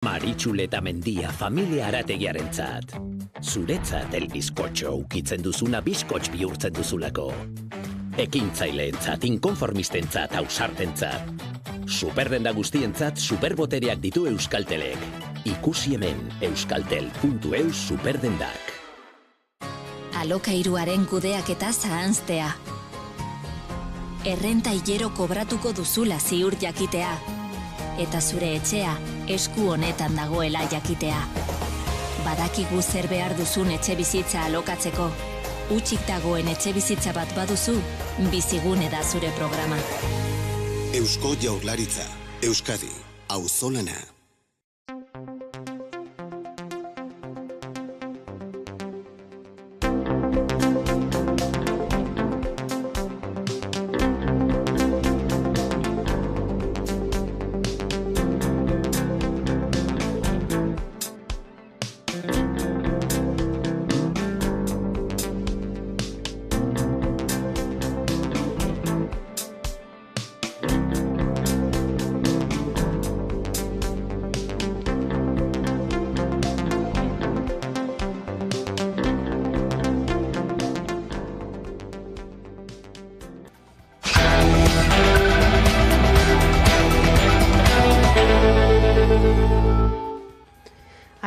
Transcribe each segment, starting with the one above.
Maritxu Letamendia familia arategiarentzat. Zuretzat el bizkotxo ukitzen duzuna bizkotx bihurtzen duzulako. Ekintzaileentzat, inkonformistentzat, ausartentzat. Superdenda guztientzat superbotereak ditu Euskaltelek. Ikusi hemen euskaltel.eus superdendak. Alokairuaren kudeaketa zahanztea. Errenta hilero kobratuko duzula ziur jakitea. Eta zure etxea esku honetan dagoela jakitea. Badakigu zer behar duzun etxe bizitza alokatzeko. Hutsik dagoen etxe bizitza bat baduzu, Bizigune da zure programa. Eusko Jaurlaritza, Euskadi, auzolana.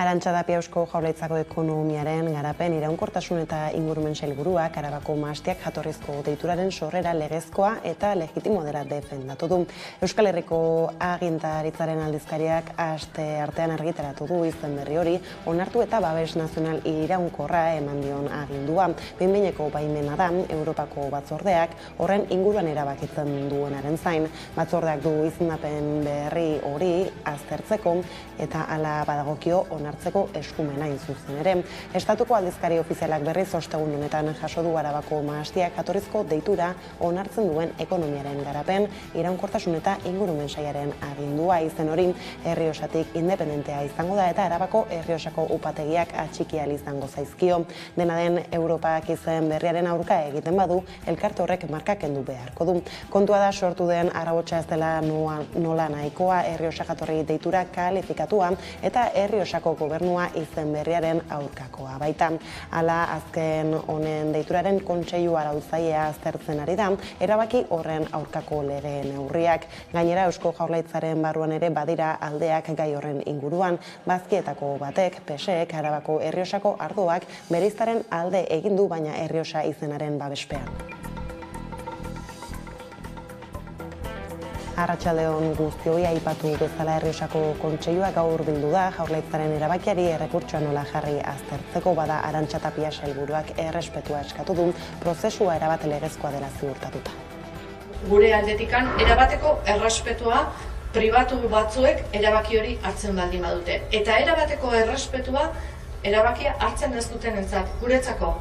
Arantxa Tapia Eusko Jaurlaritzako ekonomiaren garapen iraunkortasun eta ingurumen sailburuak Arabako mahastiak jatorrizko deituraren sorrera legezkoa eta legitimo dela defendatu du. Euskal Herriko agintaritzaren aldizkariak aste artean argitaratu du izen berri hori, onartu eta babes nazional iraunkorra eman dion agindua. Behin-behineko baimena da Europako batzordeak horren inguruan erabakitzen duenaren zain. Batzordeak du izendapen berri hori aztertzeko eta hala badagokio onartzeko eskumena zuzen ere. Estatuko aldizkari ofizialak berriz ostegun honetan jaso du Arabako mahastiak jatorrizko deitura onartzen duen ekonomiaren garapen, iraunkortasun eta ingurumen sailaren agindua. Izen hori Errioxatik independentea izango da eta Arabako Errioxako upategiak atxiki ahal izango zaizkio. Dena den, Europak izen berriaren aurka egiten badu, elkarte horrek marka kendu beharko du. Kontua da sortu den arabotsa ez dela nola nahikoa Errioxa jatorri deitura kalifikatua eta Errioxako gobernua izen berriaren aurkakoa baita. Hala, azken honen deituraren kontseilu arautzailea aztertzen ari da, erabaki horren aurkako lege neurriak. Gainera, Eusko Jaurlaritzaren barruan ere badira aldeak gai horren inguruan. Bazkietako batek, PSek, Arabako Errioxako ardoak bereiztaren alde egin du, baina Errioxa izenaren babespean. Arratsaldeon guztioi, aipatu bezala Errioxako kontseilua gaur bildu da Jaurlaritzaren erabakiari errekurtsoa nola jarri aztertzeko. Bada, Arantxa Tapia sailburuak errespetua eskatu du, prozesua erabat legezkoa dela ziurtatuta. Gure aldetikan erabateko errespetua pribatu batzuek erabaki hori hartzen baldin badute. Eta erabateko errespetua erabakia hartzen ez dutenentzat, guretzako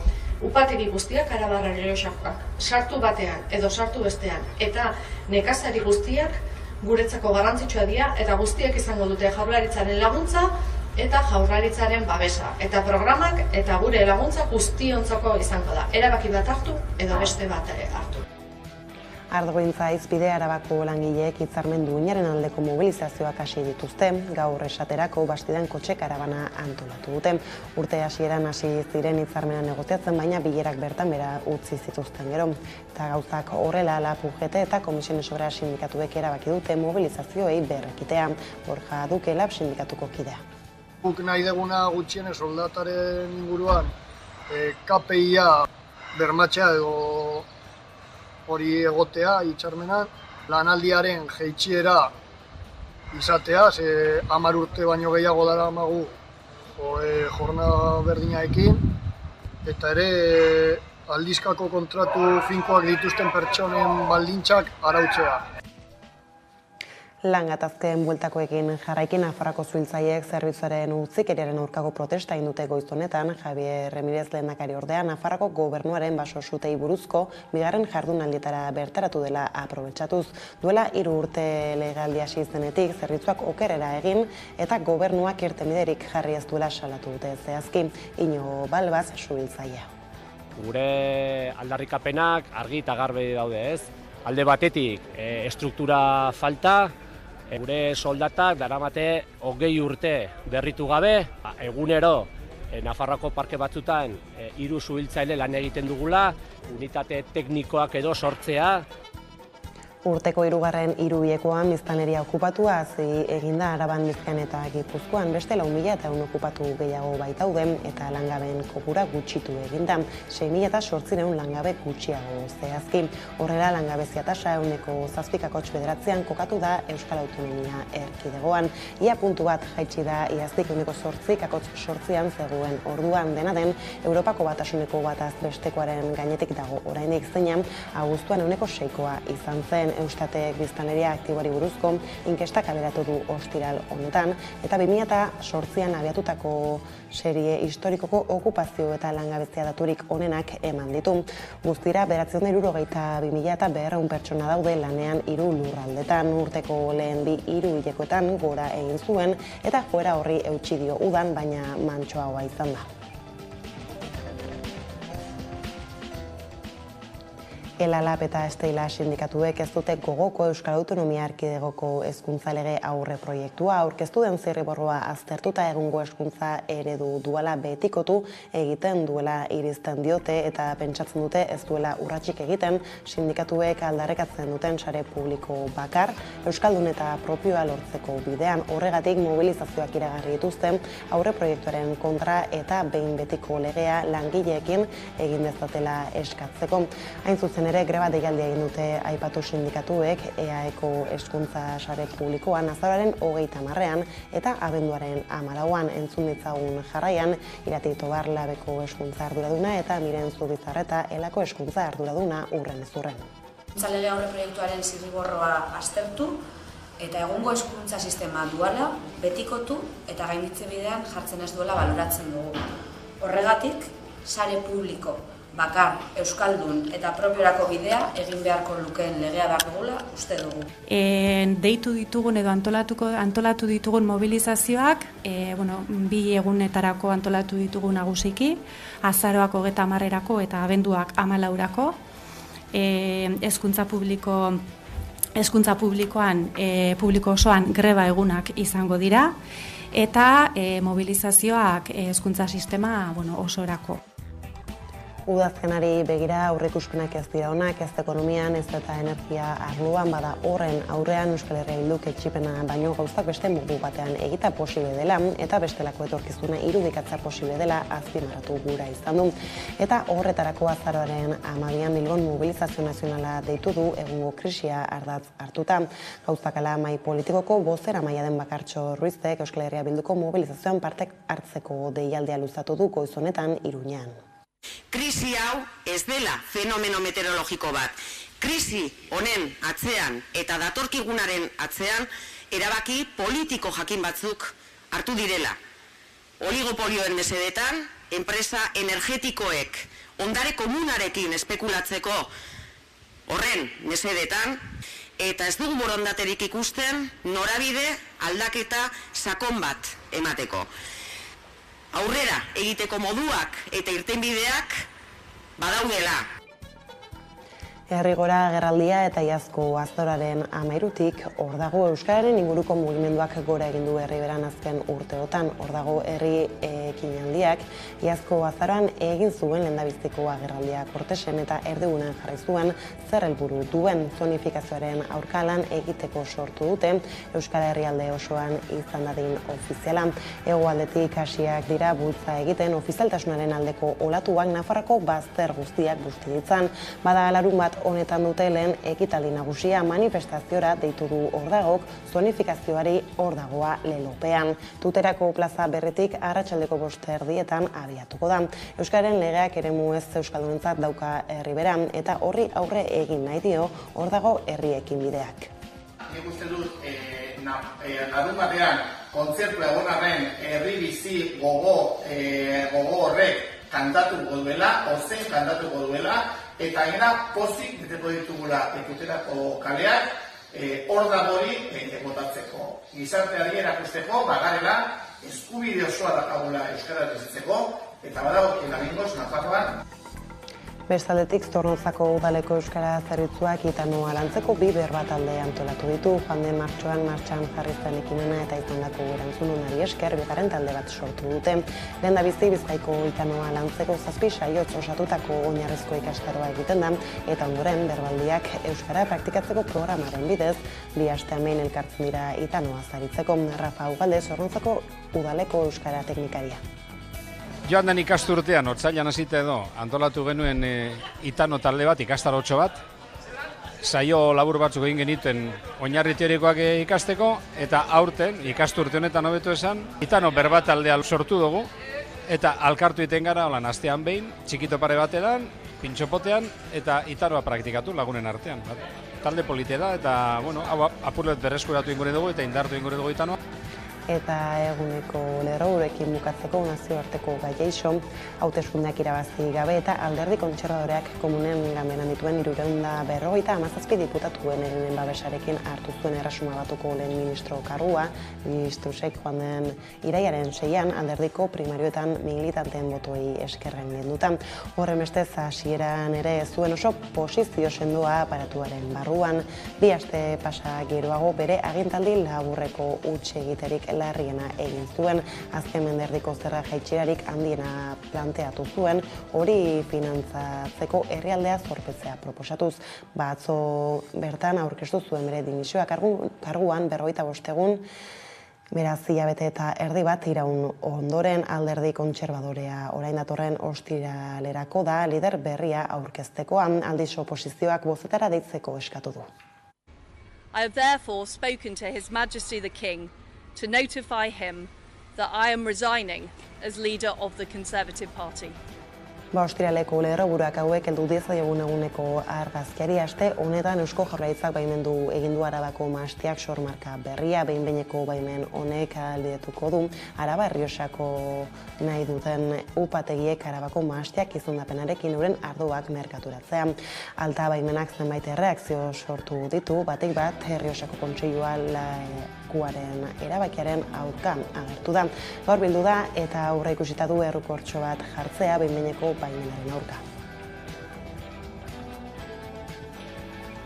upategi guztiak Arabar Errioxakoak sartu batean edo sartu bestean eta nekazari guztiak guretzako garrantzitsua dira eta guztiak izango dute Jaurlaritzaren laguntza eta Jaurlaritzaren babesa eta programak eta gure laguntza guztiontzako izango da. Erabaki bat hartu edo beste bat hartu. Ardogintza izpide Arabako langileek hitzarmen duinaren aldeko mobilizazioak hasi dituzte. Gaur esaterako Bastidan kotxe karabana antolatu dute. Urte hasieran hasi ziren hitzarmena negoziatzen, baina bilerak bertan bera utzi zituzten gero. Eta gauzak horrela, UGT eta Komisiones Obreras sindikatuek erabaki dute mobilizazioei berrekitea. Borja Duke Lab sindikatuko kidea. Guk nahi deguna gutxienez soldataren inguruan KPIa bermatzea edo hori egotea hitzarmenan, lanaldiaren jaitsiera izatea, 10 urte baino gehiago daramagu jornada berdinaekin, eta ere aldizkako kontratu finkoak dituzten pertsonen baldintzak arautzea. Lan gatazken bueltakoekin jarraikin Nafarroako suhiltzaileek zerbitzuaren utzikeriaren aurkako protesta egin dute goiz honetan. Javier Remirez lehendakari ordea Nafarroako gobernuaren baso sutei buruzko bigarren jardunaldietara bertaratu dela aprobetxatuz. Duela 3 urte legealdi hasi zenetik zerbitzuak okerrera egin eta gobernuak irtenbiderik jarri ez duela salatu dute zehazki. Iñigo Balbaz suhiltzailea. Gure aldarrikapenak argi eta garbi daude, ez? Alde batetik, estruktura falta, Gure soldatak daramate 20 urte berritu gabe, egunero Nafarroako parke batzutan 3 suhiltzaile lan egiten dugula, unitate teknikoak edo sortzea. Urteko 3. hiruhiekoan biztanleria okupatua hazi eginda Araban, Bizkaian eta Gipuzkoan, beste 4.100 okupatu gehiago baitaude eta langabeen kopura gutxitu eginda, 6.800 langabe gutxiago zehazki. Horrela langabezia tasa 7,9 kokatu da Euskal Autonomia Erkidegoan. Ia puntu bat jaitsi da iaztik 8,8 zegoen orduan, dena den Europako Batasuneko bataz bestekoaren gainetik dago oraindik, zeina abuztuan 6koa izan zen. Eustatek biztanleria aktiboari buruzko inkestak kaleratu du ostiral honetan, eta 2008an abiatutako serie historikoko okupazio eta langabezia daturik onenak eman ditu. Guztira 972.200 pertsona daude lanean 3 lurraldetan, urteko lehen 2 hiruhilekoetan gora egin zuen, eta joera horri eutsi dio udan, baina mantsoagoa izan da. ELALAB eta Stella sindikatuek ez dute gogoko Euskal Autonomia Erkidegoko hezkuntza lege aurre proiektua aurkeztu den zirriborroa aztertuta egungo hezkuntza eredu duala betikotu egiten duela irizten diote, eta pentsatzen dute ez duela urratsik egiten sindikatuek aldarrekatzen duten sare publiko bakar euskaldun eta propioa lortzeko bidean. Horregatik mobilizazioak iragarri dituzten aurre proiektuaren kontra eta behin betiko legea langileekin egin dezatela eskatzeko. Hain zuzen ere greba deialdia egin dute aipatu sindikatuek EAEko hezkuntza sare publikoan azaroaren 30ean eta abenduaren 14ean. Entzun ditzagun jarraian Irati Tobar Labeko hezkuntza arduraduna eta Miren Zubizarreta Elako hezkuntza arduraduna urren zurren. Hezkuntza lege aurre proiektuaren zirriborroa aztertu eta egungo hezkuntza sistema duala betikotu eta gainditze bidean jartzen ez duela baloratzen dugu. Horregatik, sare publiko bakar, euskaldun eta propiorako bidea egin beharko lukeen legea behar dugula uste dugu. Deitu ditugun edo antolatu ditugun mobilizazioak, 2 egunetarako antolatu ditugu nagusiki, azaroak 30erako eta abenduak 14erako. Hezkuntza publikoan, publiko osoan greba egunak izango dira, eta mobilizazioak hezkuntza sistema osorako. Udazkenari begira aurreikuspenak ez dira onak, ez ekonomian, ez eta energia arloan, bada horren aurrean Euskal Herria Bilduk etxipena baino gauzak beste modu batean egita posible dela, eta bestelako etorkizuna irudikatza posible dela azpimarratu gura izan du. Eta horretarako azaroaren 12ean Bilbon mobilizazio nazionala deitu du egungo krisia ardatz hartuta. Gauzakala mahai politikoko bozeramaila den Bakartxo Ruizek Euskal Herria Bilduko mobilizazioan parte hartzeko deialdia luzatu du goiz honetan Iruñean. Krisi hau ez dela fenomeno meteorologiko bat. Krisi honen atzean eta datorkigunaren atzean erabaki politiko jakin batzuk hartu direla. Oligopolioen mesedetan, enpresa energetikoek ondare komunarekin espekulatzeko horren mesedetan, eta ez dugu borondaterik ikusten norabide aldaketa sakon bat emateko. Aurrera egiteko moduak eta irtenbideak badaudela. Herrigora agerraldia eta iazko azoraren 13tik hor dago Euskararen inguruko mugimenduak gora egin du Herriberan azken urteotan. Hor dago herri ekinaldiak iazko azaroan egin zuen lehendabiziko agerraldia Kortesen eta erdigunean jarri zuen zer helburu duen zonifikazioaren aurkalan egiteko sortu dute Euskal Herrialde osoan izan dadin ofiziala. Hegoaldetik hasiak dira bultza egiten ofizialtasunaren aldeko olatuak Nafarroko bazter guztiak busti ditzan. Bada larunbat honetan dute lehen ekitaldi nagusia manifestaziora deitu du Ordagok zonifikazioari Ordagoa lelopean. Tuterako plaza berretik arratsaldeko 5:00 abiatuko da. Euskararen legeak eremu ez euskaldunentzat dauka Herriberan eta horri aurre egin nahi dio Ordago herriekin bideak. Nik uste dut larun batean kontzertua egon arren herri bizi gogo horrek kantatuko duela, ozen kantatuko duela, eta gena pozik beteko ditugula Tuterako kaleak Ordagori botatzeko. Gizarteari erakusteko bagarela eskubide osoa dakagula euskara bizitzeko eta badago labingoz Nafarroan. Bestaldetik, Zornotzako udaleko euskara zerbitzuak Itanoa lantzeko 2 berbatalde antolatu ditu. Joan den martxoan martxan jarri zen ekimena eta izandako erantzun onari esker bigarren talde bat sortu dute. Lehendabizi Bizkaiko Itanoa lantzeko 7 saioz osatutako oinarrizko ikastaroa egiten da eta ondoren berbaldiak euskara praktikatzeko programaren bidez 2 astean behin elkartzen dira Itanoa zaritzeko. Rafa Ugalde, Zornotzako udaleko euskara teknikaria. Joan den ikasturtean, otsailean hasita edo, antolatu genuen Itano talde bat, ikastarotxo bat. Saio labur batzuk egin genituen oinarri teorikoak ikasteko, eta aurten, ikasturte honetan hobeto esan, Itano berbat taldea sortu dugu, eta alkartu iten gara, holan, astean behin, txikito pare batean, pintxopotean, eta Itanoa praktikatu lagunen artean. Talde politia da, eta, bueno, apurlet berreskuratu ingure dugu, eta indartu ingure dugu Itanoa. Eta eguneko lerrourekin bukatzeko nazioarteko gaieixo, hauteskundeak irabazi gabe eta alderdi kontserbadoreak komunen ganberan dituen 357 diputatuen erenen babesarekin hartu zuen Erresuma Batuko lehen ministro kargua, Ministusek joan den irailaren 6an alderdiko primarioetan militanteen botoi esker gaingenduta. Horren bestez hasieran ere zuen oso posizio sendoa aparatuaren barruan, 2 aste pasa geroago bere agintaldi laburreko huts egiterik larriena egin zuen, azken menderdiko zerga jaitsirarik handiena planteatu zuen, hori finantzatzeko herrialdea zorpetzea proposatuz. Atzo bertan aurkeztu zuen bere dimisioa karguan 45 egun, beraz hilabete eta erdi bat iraun ondoren alderdi kontserbadorea orain datorren ostiralerako da lider berria aurkeztekoan, aldiz oposizioak bozetara deitzeko eskatu du. I have therefore spoken to His Majesty the King to notify him that I am resigning as leader of the Conservative Party. Ostiraleko lerroburuak hauek heldu diezaiogun eguneko argazkiari aste honetan Eusko Jaurlaritzak baimendu egin du Arabako mahastiak sormarka berria, behin-behineko baimen honek ahalbidetuko du Araba Errioxako nahi duten upategiek Arabako mahastiak izendapenarekin euren ardoak merkaturatzea. Alta baimenak zenbait erreakzio sortu ditu, batik bat Errioxako Kontseilua lekuaren erabakiaren aurka agertu da. Gaur bildu da eta aurre ikusita du errukortxo bat jartzea behin-behineko baimenaren aurka.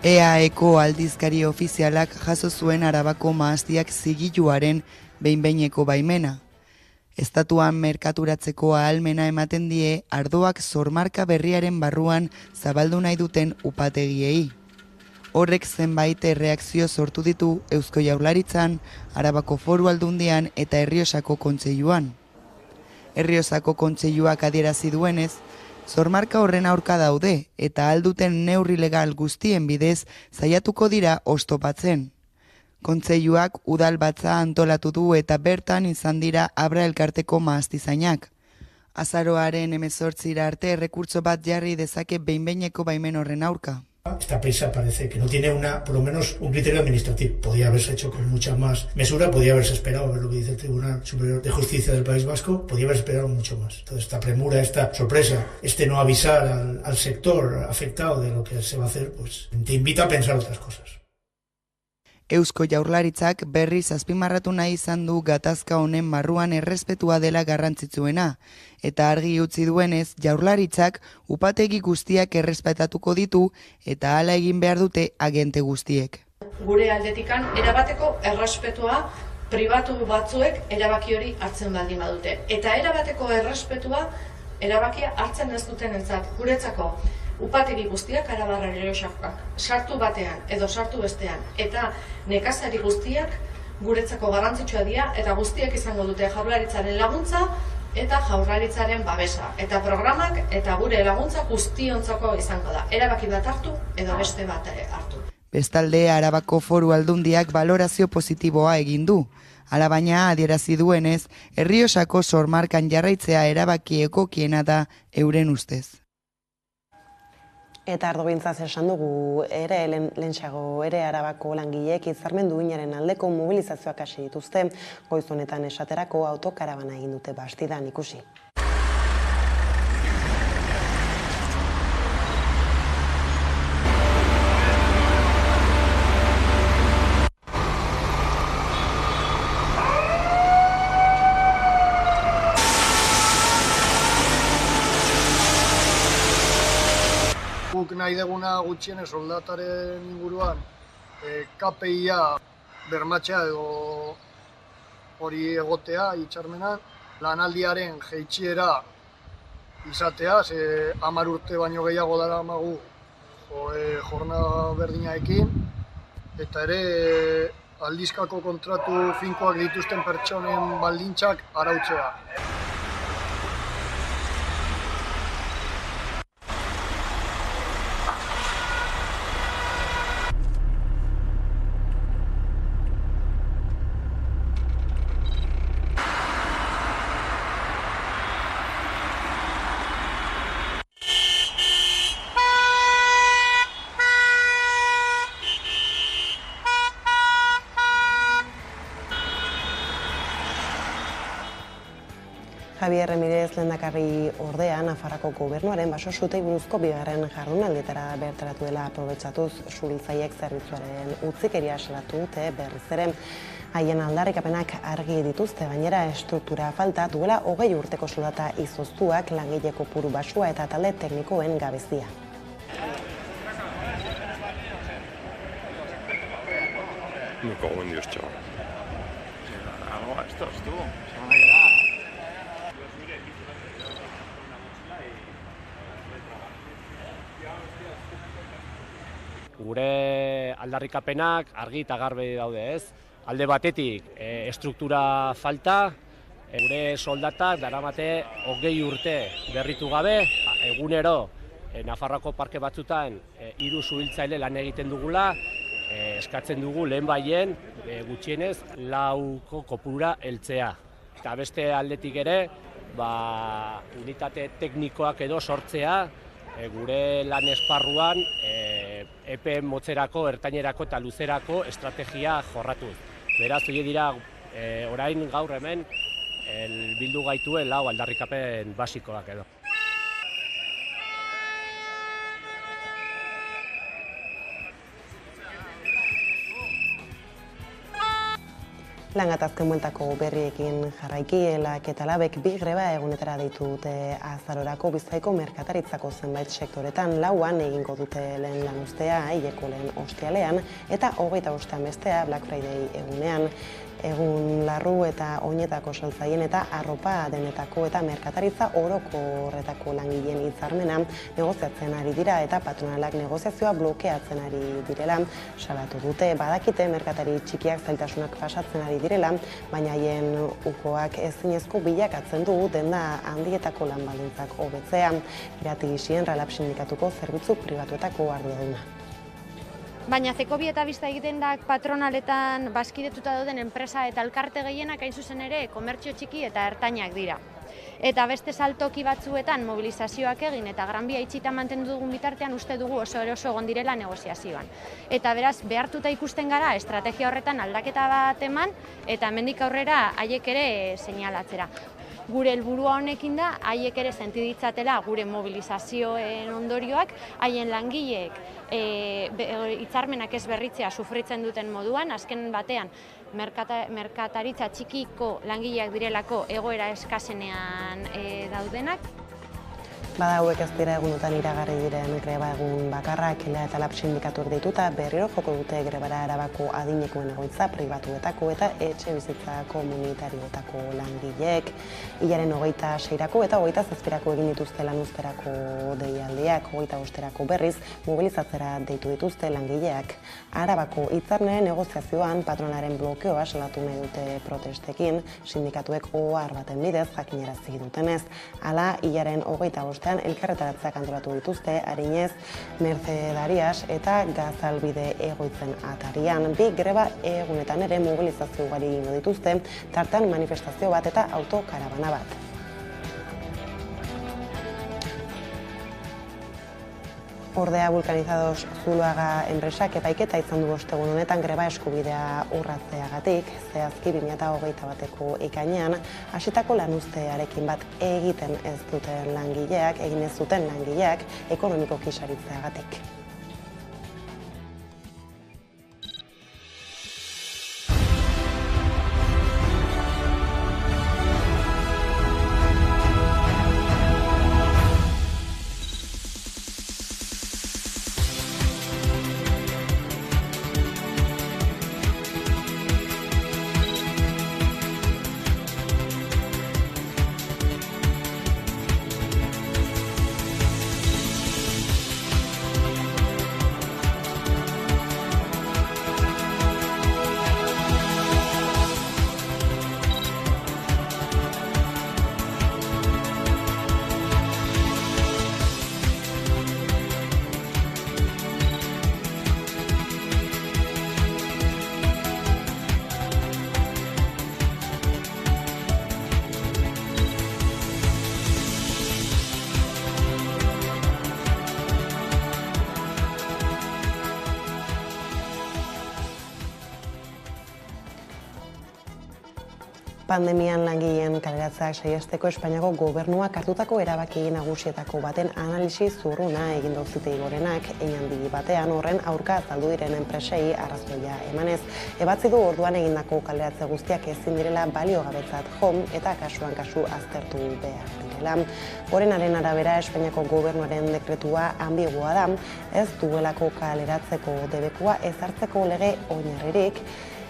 EAEko aldizkari ofizialak jaso zuen Arabako mahastiak zigiluaren behin-behineko baimena. Estatuan merkaturatzeko ahalmena ematen die ardoak sormarka berriaren barruan zabaldu nahi duten upategiei. Horrek zenbait erreakzio sortu ditu Eusko Jaurlaritzan, Arabako Foru Aldundian eta Errioxako Kontseiluan. Errioxako Kontseiluak adierazi duenez, sormarka horren aurka daude eta alduten neurri legal guztien bidez saiatuko dira oztopatzen. Kontseiluak udal batza antolatu du eta bertan izan dira Abra elkarteko mahastizainak. Azaroaren 18 arte errekurtso bat jarri dezake behin-behineko baimen horren aurka. Esta prisa parece que no tiene por lo menos un criterio administrativo. Podía haberse hecho con mucha más mesura, podía haberse esperado a ver lo que dice el Tribunal Superior de Justicia del País Vasco, podía haberse esperado mucho más. Entonces esta premura, esta sorpresa, no avisar al sector afectado de lo que se va a hacer, pues te invita a pensar otras cosas. Eusko Jaurlaritzak berriz azpimarratu nahi izan du gatazka honen barruan errespetua dela garrantzitsuena, eta argi utzi duenez Jaurlaritzak upategi guztiak errespetatuko ditu eta hala egin behar dute agente guztiek. Gure aldetikan erabateko errespetua pribatu batzuek erabaki hori hartzen baldin badute. Eta erabateko errespetua erabakia hartzen ez dutenentzat guretzako upategi guztiak Arabarra Errioxakoak sartu batean edo sartu bestean eta nekazari guztiak guretzako garrantzitsua dira eta guztiek izango dute Jaurlaritzaren laguntza eta Jaurlaritzaren babesa eta programak eta gure laguntza guztiontzako izango da. Erabaki bat hartu edo beste bat hartu. Bestalde Arabako Foru Aldundiak balorazio positiboa egin du. Alabaina adierazi duenez, Errioxako sormarkan jarraitzea erabaki egokiena da euren ustez. Eta ardo bintzaz esan dugu ere, lehentxeago ere Arabako langileek hitzarmen duinaren aldeko mobilizazioak hasi dituzte, goiz honetan esaterako autokarabana egin dute Bastidan ikusi. nahi deguna gutxienez soldataren inguruan KPIa bermatzea edo hori egotea hitzarmenan, lanaldiaren jaitsiera izatea, 10 urte baino gehiago daramagu jornada berdinaekin, eta ere aldizkako kontratu finkoak dituzten pertsonen baldintzak arautzea. Javier Remirez lehendakari ordea Nafarroako gobernuaren basosutei buruzko bigarren jardunaldietara bertaratu dela aprobetxatuz suhiltzaileek zerbitzuaren utzikeria salatu dute berriz ere. Haien aldarrikapenak argi dituzte, gainera estruktura falta duela 20 urteko soldata izoztuak, langile kopuru baxua eta talde teknikoen gabezia. Me cago en Dios, chaval. Esto estuvo. Se van a quedar. Gure aldarrikapenak argi eta garbi daude, ez? Alde batetik estruktura falta, gure soldatak daramate 20 urte berritu gabe, egunero Nafarroako parke batzutan 3 suhiltzaile lan egiten dugula, eskatzen dugu lehenbaien gutxienez 4 kopurura heltzea. Eta beste aldetik ere, unitate teknikoak edo sortzea, gure lan esparruan epe motzerako, ertainerako eta luzerako estrategia jorratuz. Beraz, hori dira orain gaur hemen bildu gaituen 4 aldarrikapen basikoak edo. Langatazken bueltako berriekin jarraiki, elak eta labek 2 greba egunetara deitu dute azarorako Bizkaiko merkataritzako zenbait sektoretan. 4an egingo dute lehen lanuztea, hileko lehen ostialean, eta 25ean bestea Black Friday egunean. Egun larru eta oinetako saltzaien eta arropa denetako eta merkataritza orokorretako langileen hitzarmena negoziatzen ari dira eta patronalak negoziazioa blokeatzen ari direla salatu dute. Badakite merkatari txikiak zailtasunak pasatzen ari direla, baina haien ukoak ezinezko bilakatzen du denda handietako lan baldintzak hobetzea. Irati Sienra Lab sindikatuko zerbitzu pribatuetako arduraduna. Baina Zekobi eta Bista egitendak patronaletan bazkidetuta dauden enpresa eta elkarte gehienak hain zuzen ere komertzio txiki eta ertainak dira. Eta beste saltoki batzuetan mobilizazioak egin eta Gran Bia itxita mantendu dugun bitartean uste dugu oso egon direla negoziazioan. Eta beraz, behartuta ikusten gara estrategia horretan aldaketa bat eman eta hemendik aurrera haiek ere seinalatzera. Gure helburua honekin da, haiek ere sentiditzatela gure mobilizazioen ondorioak, haien langileek hitzarmenak ez berritzea sufritzen duten moduan, azken batean merkataritza txikiko langileak direlako egoera eskasenean daudenak. Bada hauek ez dira egunotan iragarri diren greba egun bakarrak, Elea eta Lab sindikatuak deituta berriro joko dute grebara Arabako adinekoen egoitza pribatuetako eta etxe bizitza komunitarioetako langileek. Hilaren 26erako eta 27erako egin dituzte lanuzterako deialdiak, 25erako berriz mobilizatzera deitu dituzte langileak. Arabako hitzarmenaren negoziazioan patronaren blokeoa salatu nahi dute protestekin, sindikatuek ohar baten bidez jakinarazi dutenez. Hala, hilaren 25 elkarretaratzak antolatu dituzte, Arinez, Mercedarias eta Gazalbide egoitzen atarian. 2 greba egunetan ere mobilizazio ugari egingo dituzte, tartean manifestazio bat eta autokarabana bat. Ordea Vulcanizados Zuloaga enpresak epaiketa izan du ostegun honetan greba eskubidea urratzeagatik, zehazki 2021ko ekainean hasitako lanuztearekin bat egiten ez duten langileak, egin ez zuten langileak ekonomikoki saritzeagatik. Pandemian langileen kaleratzeak saihesteko Espainiako gobernuak hartutako erabaki nagusietako baten analisi zurruna egin dauzitei gorenak, einhandi batean horren aurka azaldu diren enpresei arrazoia emanez. Ebatzi du orduan egindako kaleratze guztiak ezin direla baliogabetzat jo eta kasuan kasu aztertu behar direla. Gorenaren arabera Espainiako gobernuaren dekretua anbiguoa da, ez duelako kaleratzeko debekua ezartzeko lege oinarririk,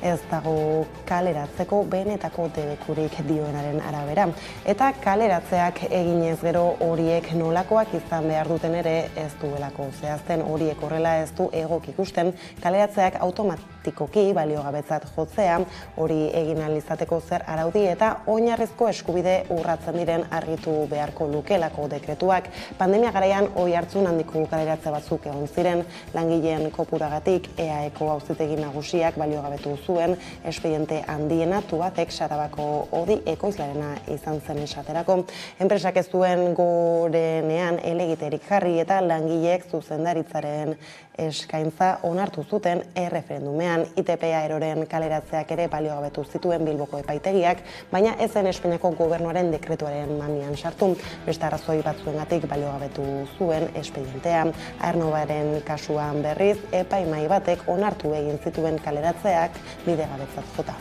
ez dago kaleratzeko benetako debekurik dioenaren arabera. Eta kaleratzeak eginez gero horiek nolakoak izan behar duten ere ez duelako zehazten, horiek horrela ez du egok ikusten kaleratzeak automatikoki baliogabetzat jotzea, hori egin ahal izateko zer araudi eta oinarrizko eskubide urratzen diren argitu beharko lukelako dekretuak. Pandemia garaian oihartzun handiko kaleratze batzuk egon ziren, langileen kopuragatik EAEko auzitegi nagusiak baliogabetu zuen espediente handiena Tubatek Sarabako Odi ekoizlarena izan zen esaterako. Enpresak ez duen gorenean helegiterik jarri eta langileek zuzendaritzaren eskaintza onartu zuten erreferendumean. ITP Aeroren kaleratzeak ere baliogabetu zituen Bilboko epaitegiak, baina ez zen Espainiako gobernuaren dekretuaren mamian sartu. Beste arrazoi batzuengatik baliogabetu zuen espedientea. Aernnobaren kasuan berriz, epaimahai batek onartu egin zituen kaleratzeak bidegabetzat jota.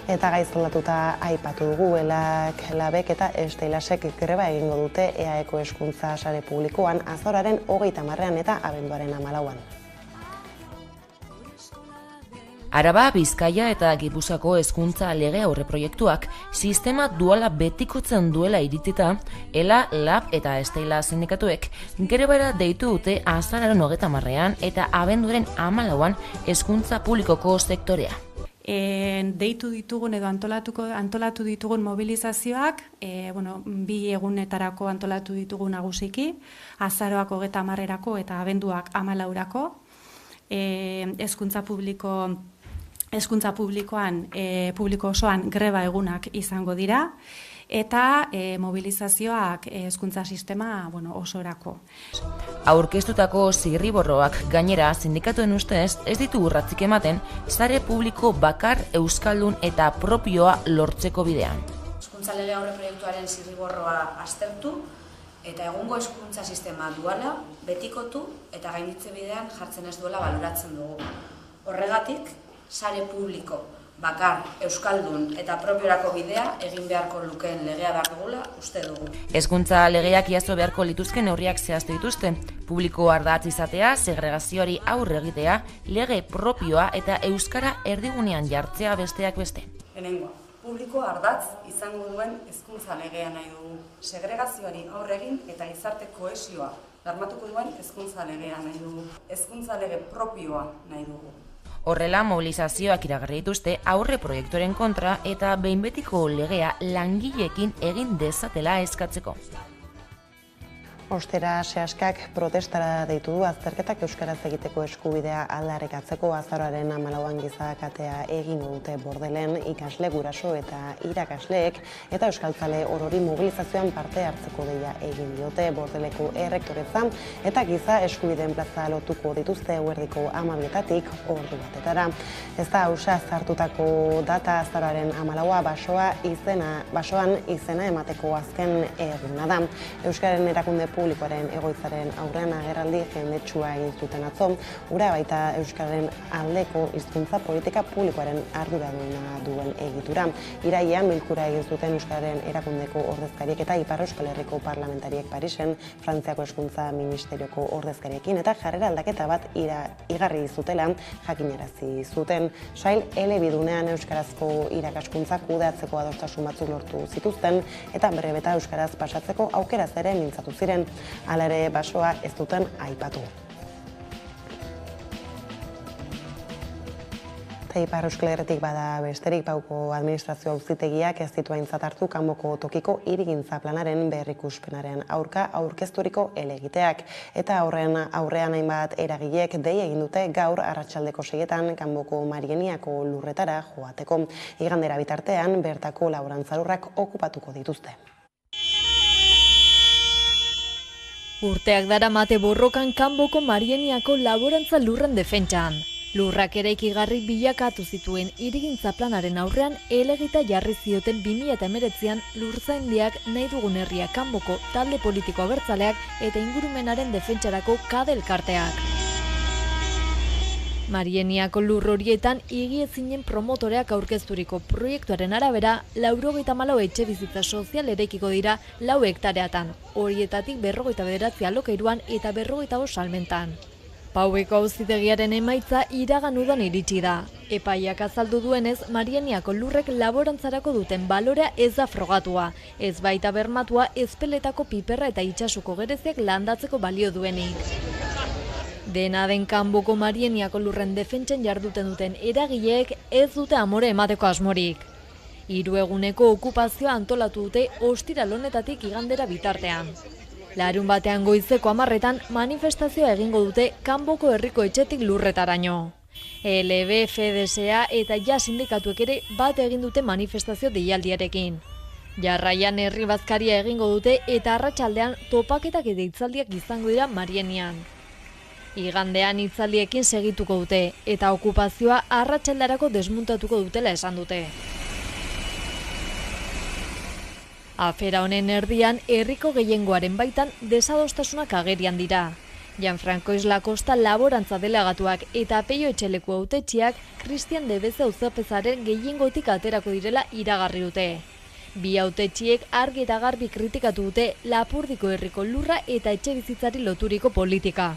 Eta gaizolatuta aipatu dugu, Labek eta Esteilasek greba egingo dute EAEko hezkuntza sare publikoan azaroaren 30ean eta abenduaren 14ean. Araba, Bizkaia eta Gipuzkoako hezkuntza lege aurreproiektuak sistema duala betikotzen duela iritzita, ELA, LAB eta Esteila sindikatuek grebara deitu dute azaroaren 30ean eta abenduaren 14ean hezkuntza publikoko sektorea. Deitu ditugun edo antolatu ditugun mobilizazioak, 2 egunetarako antolatu ditugu nagusiki, azaroak 30erako eta abenduak 14erako, hezkuntza publikoan, publiko osoan greba egunak izango dira, eta mobilizazioak hezkuntza sistema osorako. Aurkeztutako zirriborroak gainera sindikatuen ustez ez ditu urratzik ematen sare publiko bakar euskaldun eta propioa lortzeko bidean. Hezkuntza lege aurreproiektuaren zirriborroa aztertu eta egungo hezkuntza sistema duala betikotu eta gainditze bidean jartzen ez duela baloratzen dugu. Horregatik, sare publiko bakar, euskaldun eta propiorako bidea egin beharko lukeen legea behar dugula uste dugu. Hezkuntza legeak jaso beharko lituzken neurriak zehaztu dituzte. Publiko ardatz izatea, segregazioari aurre egitea, lege propioa eta euskara erdigunean jartzea besteak beste. Lehenengoa, publiko ardatz izango duen hezkuntza legea nahi dugu. Segregazioari aurre egin eta gizarte kohesioa bermatuko duen hezkuntza legea nahi dugu. Hezkuntza lege propioa nahi dugu. Horrela, mobilizazioak iragarri dituzte aurre proiektuaren kontra eta behin betiko legea langileekin egin dezatela eskatzeko. Ostera sehaskak protestara deitu du azterketak euskaraz egiteko eskubidea aldarrikatzeko azaroaren 14ean gizakatea egin dute Bordelen ikasle, guraso eta irakasleek eta euskaltzale orori mobilizazioan parte hartzeko deia egin diote Bordeleko errektoretza eta giza eskubideen plaza lotuko dituzte eguerdiko 12etatik ordu batetara. Ez da hausa zartutako data azaroaren 14a basoan izena emateko azken eguna da. Euskaren erakunde publikoaren egoitzaren aurrean agerraldi jendetsua egin zuten atzo, ura baita Euskararen aldeko hizkuntza politika publikoaren arduraduna duen egitura. Irailean bilkura egin zuten Euskararen erakundeko ordezkariek eta Ipar Euskal Herriko parlamentariek Parisen, Frantziako hezkuntza ministerioko ordezkariekin eta jarrera aldaketa bat igarri zutela jakinarazi zuten. Sail elebidunean euskarazko irakaskuntza kudeatzeko adostasun batzuk lortu zituzten eta berrebeta euskaraz pasatzeko aukeraz ere mintzatu ziren. Hala ere basoa ez duten aipatu. Ipar Euskal Herritik bada besterik Pauko administrazio auzitegiak ez ditu aintzat hartu Kanboko tokiko hirigintza planaren berrikuspenaren aurka aurkezturiko helegiteak eta aurrean hainbat eragilek dei egin dute gaur arratsaldeko 6etan Kanboko Marieniako lurretara joateko. Igandera bitartean bertako laborantzalurrak okupatuko dituzte. Urteak daramate borrokan Kanboko Marieniako laborantza lurren defentsan. Lurrak eraikigarri bilakatu zituen hirigintza planaren aurrean elegita jarri zioten 2019an Lurzaindiak nahi dugun herria kanboko talde politiko abertzaleak eta ingurumenaren defentsarako KADE elkarteak. Marieniako lur horietan higiezinen promotoreak aurkezturiko proiektuaren arabera 94 etxebizitza sozial eraikiko dira 4 hektareatan, horietatik 59 alokairuan eta 45 salmentan. Paueko auzitegiaren emaitza iragan udan iritsi da. Epaiak azaldu duenez, Marieniako lurrek laborantzarako duten balorea ez da frogatua, ez baita bermatua ezpeletako piperra eta itsasuko gereziak landatzeko balio duenik. Dena den kanboko Marieniako lurren defentsan jarduten duten eragileek ez dute amore emateko asmorik. 3 eguneko okupazioa antolatu dute ostiral honetatik igandera bitartean. Larun batean goizeko 10etan manifestazioa egingo dute kanboko herriko etxetik lurretaraino. LB, FDSA eta ja sindikatuek ere bat egin dute manifestazio deialdiarekin. Jarraian herri bazkaria egingo dute eta arratsaldean topaketak eta hitzaldiak izango dira Marienian. Igandean hitzaldiekin segituko dute eta okupazioa arratsaldarako desmuntatuko dutela esan dute. Afera honen erdian, herriko gehiengoaren baitan desadostasunak agerian dira. Gianfranco Isla Costa laborantza delegatuak eta Peio Etxeleku hautetxiak Cristian de Beza auzapezaren gehiengotik aterako direla iragarri dute. Bi hautetxiek argi eta garbi kritikatu dute Lapurdiko herriko lurra eta etxebizitzari loturiko politika.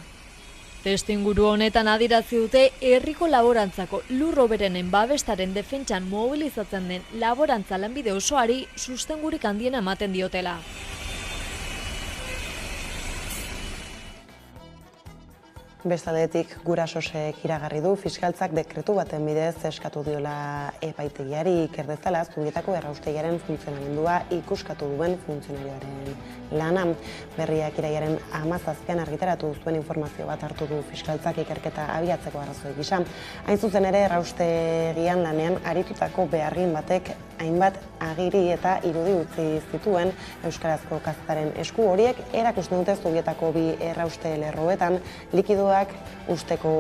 Testuinguru honetan adierazi dute herriko laborantzako lur hoberenen babestaren defentsan mobilizatzen den laborantza lanbide osoari sustengurik handiena ematen diotela. Bestaldetik gurasosek iragarri du fiskaltzak dekretu baten bidez eskatu diola epaitegiari iker dezala Zubietako erraustegiaren funtzionamendua ikuskatu duen funtzionarioaren lana. Berriak irailaren 17an argitaratu zuen informazio bat hartu du fiskaltzak ikerketa abiatzeko arrazoi gisa. Hain zuzen ere erraustegian lanean aritutako behargin batek hainbat agiri eta irudi utzi zituen euskarazko kazetaren esku horiek erakusten dute Zubietako 2 errauste lerroetan likidoak usteko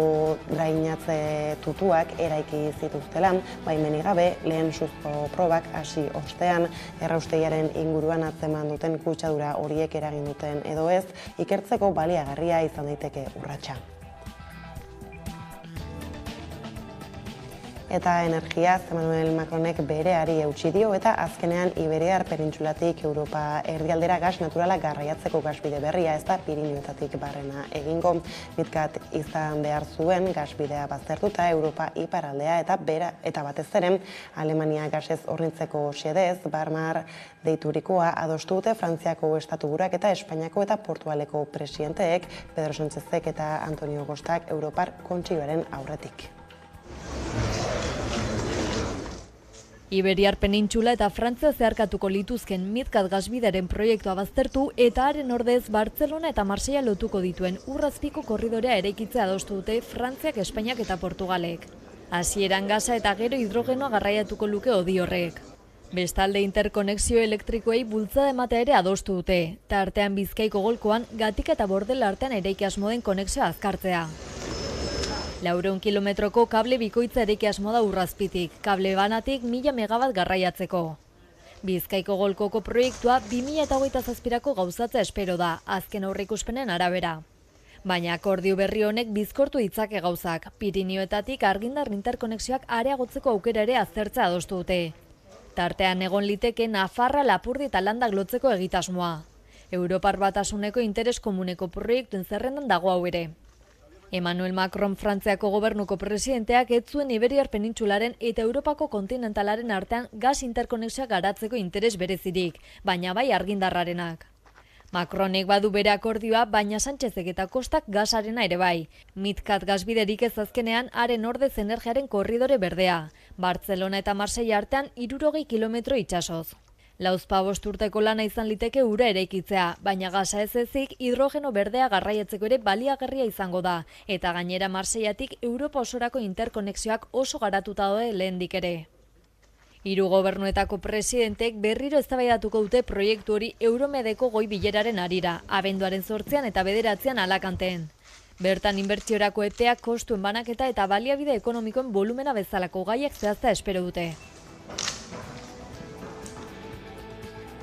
drainatze tutuak eraiki zituztela, baimenik gabe lehen suzko probak hasi ostean erraustegiaren inguruan atzeman duten kutsadura horiek eragin duten edo ez, ikertzeko baliagarria izan daiteke urratsa. Eta energiaz, Emmanuel Macronek bereari eutsi dio eta azkenean Iberiar Penintsulatik Europa erdialdera gas naturala garraiatzeko gasbide berria ez da Pirinioetatik barrena egingo. Mitkat izan behar zuen gasbidea baztertuta Europa iparaldea eta batez ere Alemania gasez hornitzeko xedez Barmar deiturikoa adostu dute Frantziako estatuburuak eta Espainiako eta Portugaleko presidenteek Pedro Sánchezek eta Antonio Costak Europar Kontseiluaren aurretik. Iberiar Penintsula eta Frantzia zeharkatuko lituzken Mitkat gasbideren proiektua baztertu eta haren ordez Bartzelona eta Marseilla lotuko dituen urrazpiko korridorea eraikitzea adostu dute Frantziak, Espainiak eta Portugalek. Hasieran gasa eta gero hidrogenoa garraiatuko luke hodi horrek. Bestalde interkonexio elektrikoei bultzada ematea ere adostu dute, tartean Bizkaiko golkoan Gatika eta Bordela artean eraiki asmo den konexioa azkartzea. 400 kilometroko kable bikoitza eraiki asmo da urrazpitik, kable banatik 1000 megabat garraiatzeko. Bizkaiko golkoko proiektua 2027ko gauzatzea espero da, azken aurreikuspenen arabera. Baina akordio berri honek bizkortu ditzake gauzak, Pirinioetatik argindar interkonexioak areagotzeko aukera ere aztertzea adostu dute. Tartean egon liteke Nafarra, Lapurdi eta Landak lotzeko egitasmoa. Europar Batasuneko interes komuneko proiektuen zerrendan dago hau ere. Emmanuel Macron Frantziako gobernuko presidenteak ez zuen Iberiar Penintsularen eta Europako kontinentalaren artean gas interkonexioa garatzeko interes berezirik, baina bai argindarrarenak. Macronek badu bere akordioa, baina Sánchezek eta Costak gasarena ere bai. Mitkat gasbiderik ez azkenean haren ordez energiaren korridore berdea. Bartzelona eta Marseilla artean 60 kilometro itsasoz. 45 urteko lana izan liteke ura eraikitzea, baina gasa ez ezik hidrogeno berdea garraiatzeko ere baliagarria izango da, eta gainera Marseillatik Europa osorako interkonexioak oso garatuta daude lehendik ere. 3 gobernuetako presidentek berriro eztabaidatuko dute proiektu hori Euromedeko goi bileraren harira, abenduaren 8an eta 9an Alakanten. Bertan inbertsiorako epeak, kostuen banaketa eta baliabide ekonomikoen volumena bezalako gaiak zehazta espero dute.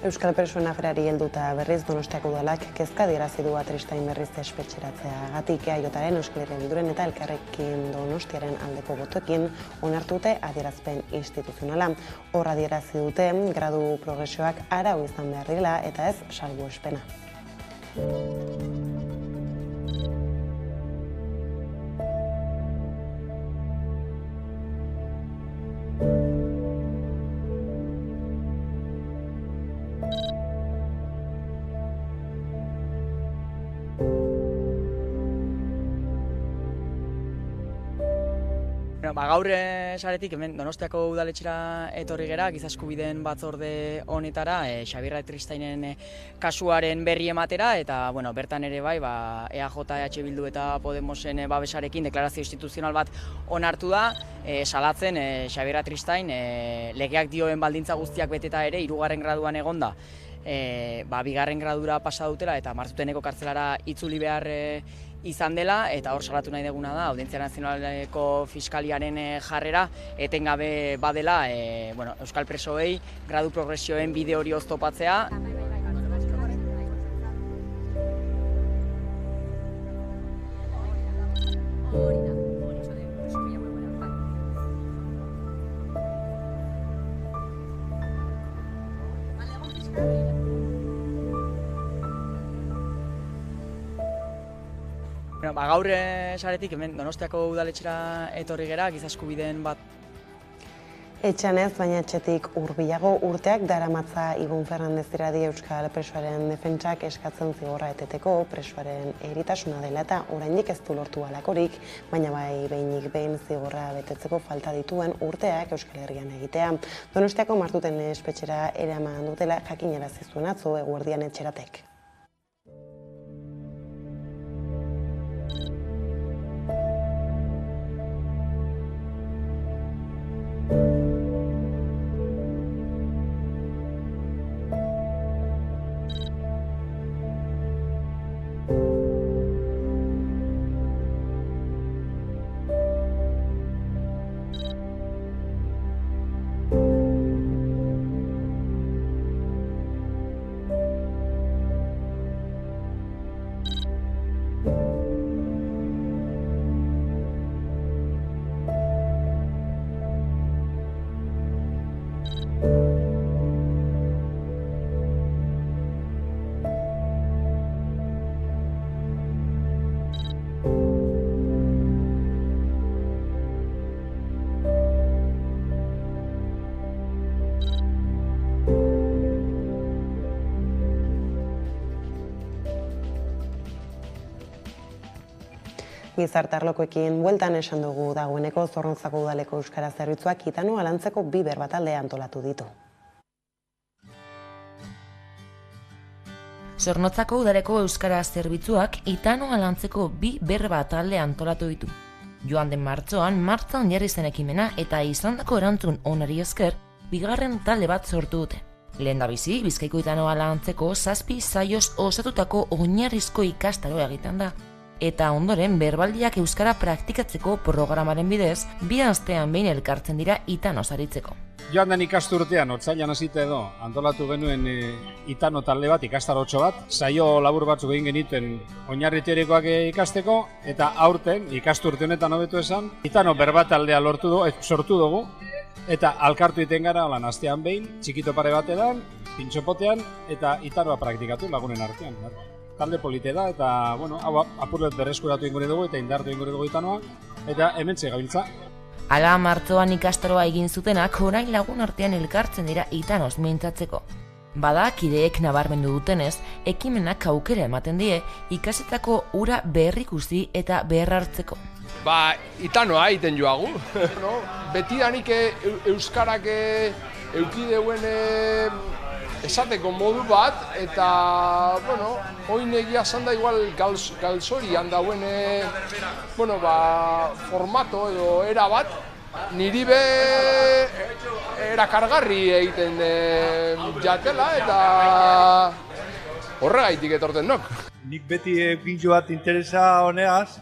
Euskal Presoen aferari helduta berriz Donostiako udalak kezka adierazi du Atristain berriz espetxeratzeagatik EAJaren, Euskal Herria Bilduren eta Elkarrekin Donostiaren aldeko botoekin onartute adierazpen instituzionala. Hor adierazi dute gradu progresioak arau izan behar direla eta ez salbuespena. Gaur saretik hemen Donostiako udaletxera etorri gera, giza eskubideen batzorde honetara, Xabier Atristainen kasuaren berri ematera, eta bertan ere bai, EAJ, EH Bildu eta Podemosen babesarekin deklarazio instituzional bat onartu da, salatzen Xabier Atristain legeak dioen baldintza guztiak beteta ere 3. graduan egonda. Bigarren gradura pasa dutela eta Martuteneko kartzelara itzuli behar izan dela, eta hor salatu nahi deguna da Audientzia Nazionaleko Fiskaliaren jarrera etengabe badela Euskal Presoei gradu progresioen bide hori oztopatzea. Gaur saretik hemen Donostiako udaletxera etorri gera, giza eskubideen bat. Etxean ez, baina etxetik hurbilago urteak daramatza Ibon Fernandez Iradi Euskal Presoaren defentsak eskatzen zigorra eteteko presoaren eritasuna dela eta oraindik ez du lortu halakorik, baina bai behinik behin zigorra betetzeko falta dituen urteak Euskal Herrian egitea. Donostiako Martuten espetxera eraman dutela jakinarazi zuen atzo eguerdian etxeratek. Gizartarlokoekin bueltan esan dugu dagoeneko Zornotzako udaleko euskara zerbitzuak Itano Alantzeko 2 berbatalde antolatu ditu. Zornotzako udaleko euskara zerbitzuak Itano Alantzeko 2 berbatalde antolatu ditu. Joan den martxoan martzan jarri zen ekimena eta izandako erantzun onari esker 2. talde bat sortu dute. Lehendabizi, Bizkaiko Itano Alantzeko 7 saioz osatutako oinarrizko ikastaroa egiten da. Eta ondoren berbaldiak euskara praktikatzeko programaren bidez, 2 astean behin elkartzen dira Itano saritzeko. Joan den ikasturtean, otsailean hasita edo, antolatu genuen Itano talde bat, ikastarotxo bat, saio labur batzuk egin genituen oinarri teorikoak ikasteko, eta aurten, ikasturte honetan hobeto esan, Itano berbataldea sortu dugu, eta alkartu iten gara, astean behin, txikito pare batean, pintxopotean, eta Itanoa praktikatu lagunen artean. Talde polite da, eta, hau apurlet berreskuratu ingure dugu, eta indartu ingure dugu Itanoa, eta hementxe gabiltza. Hala martxoan ikastaroa egin zutenak, orain lagun artean elkartzen dira Itanoz mintzatzeko. Bada, kideek nabarmendu dutenez, ekimenak aukera ematen die, ikasetako ura berrikusi eta berrartzeko. Itanoa egiten joagu. Betidanik euskarak eukideuen esateko modu bat, eta, oin egia zanda igual galzorian dauen, formato edo era bat, niri be erakargarri egiten jatela, eta horregaitik etorten nok. nik beti pintxo bat interesa honegaz,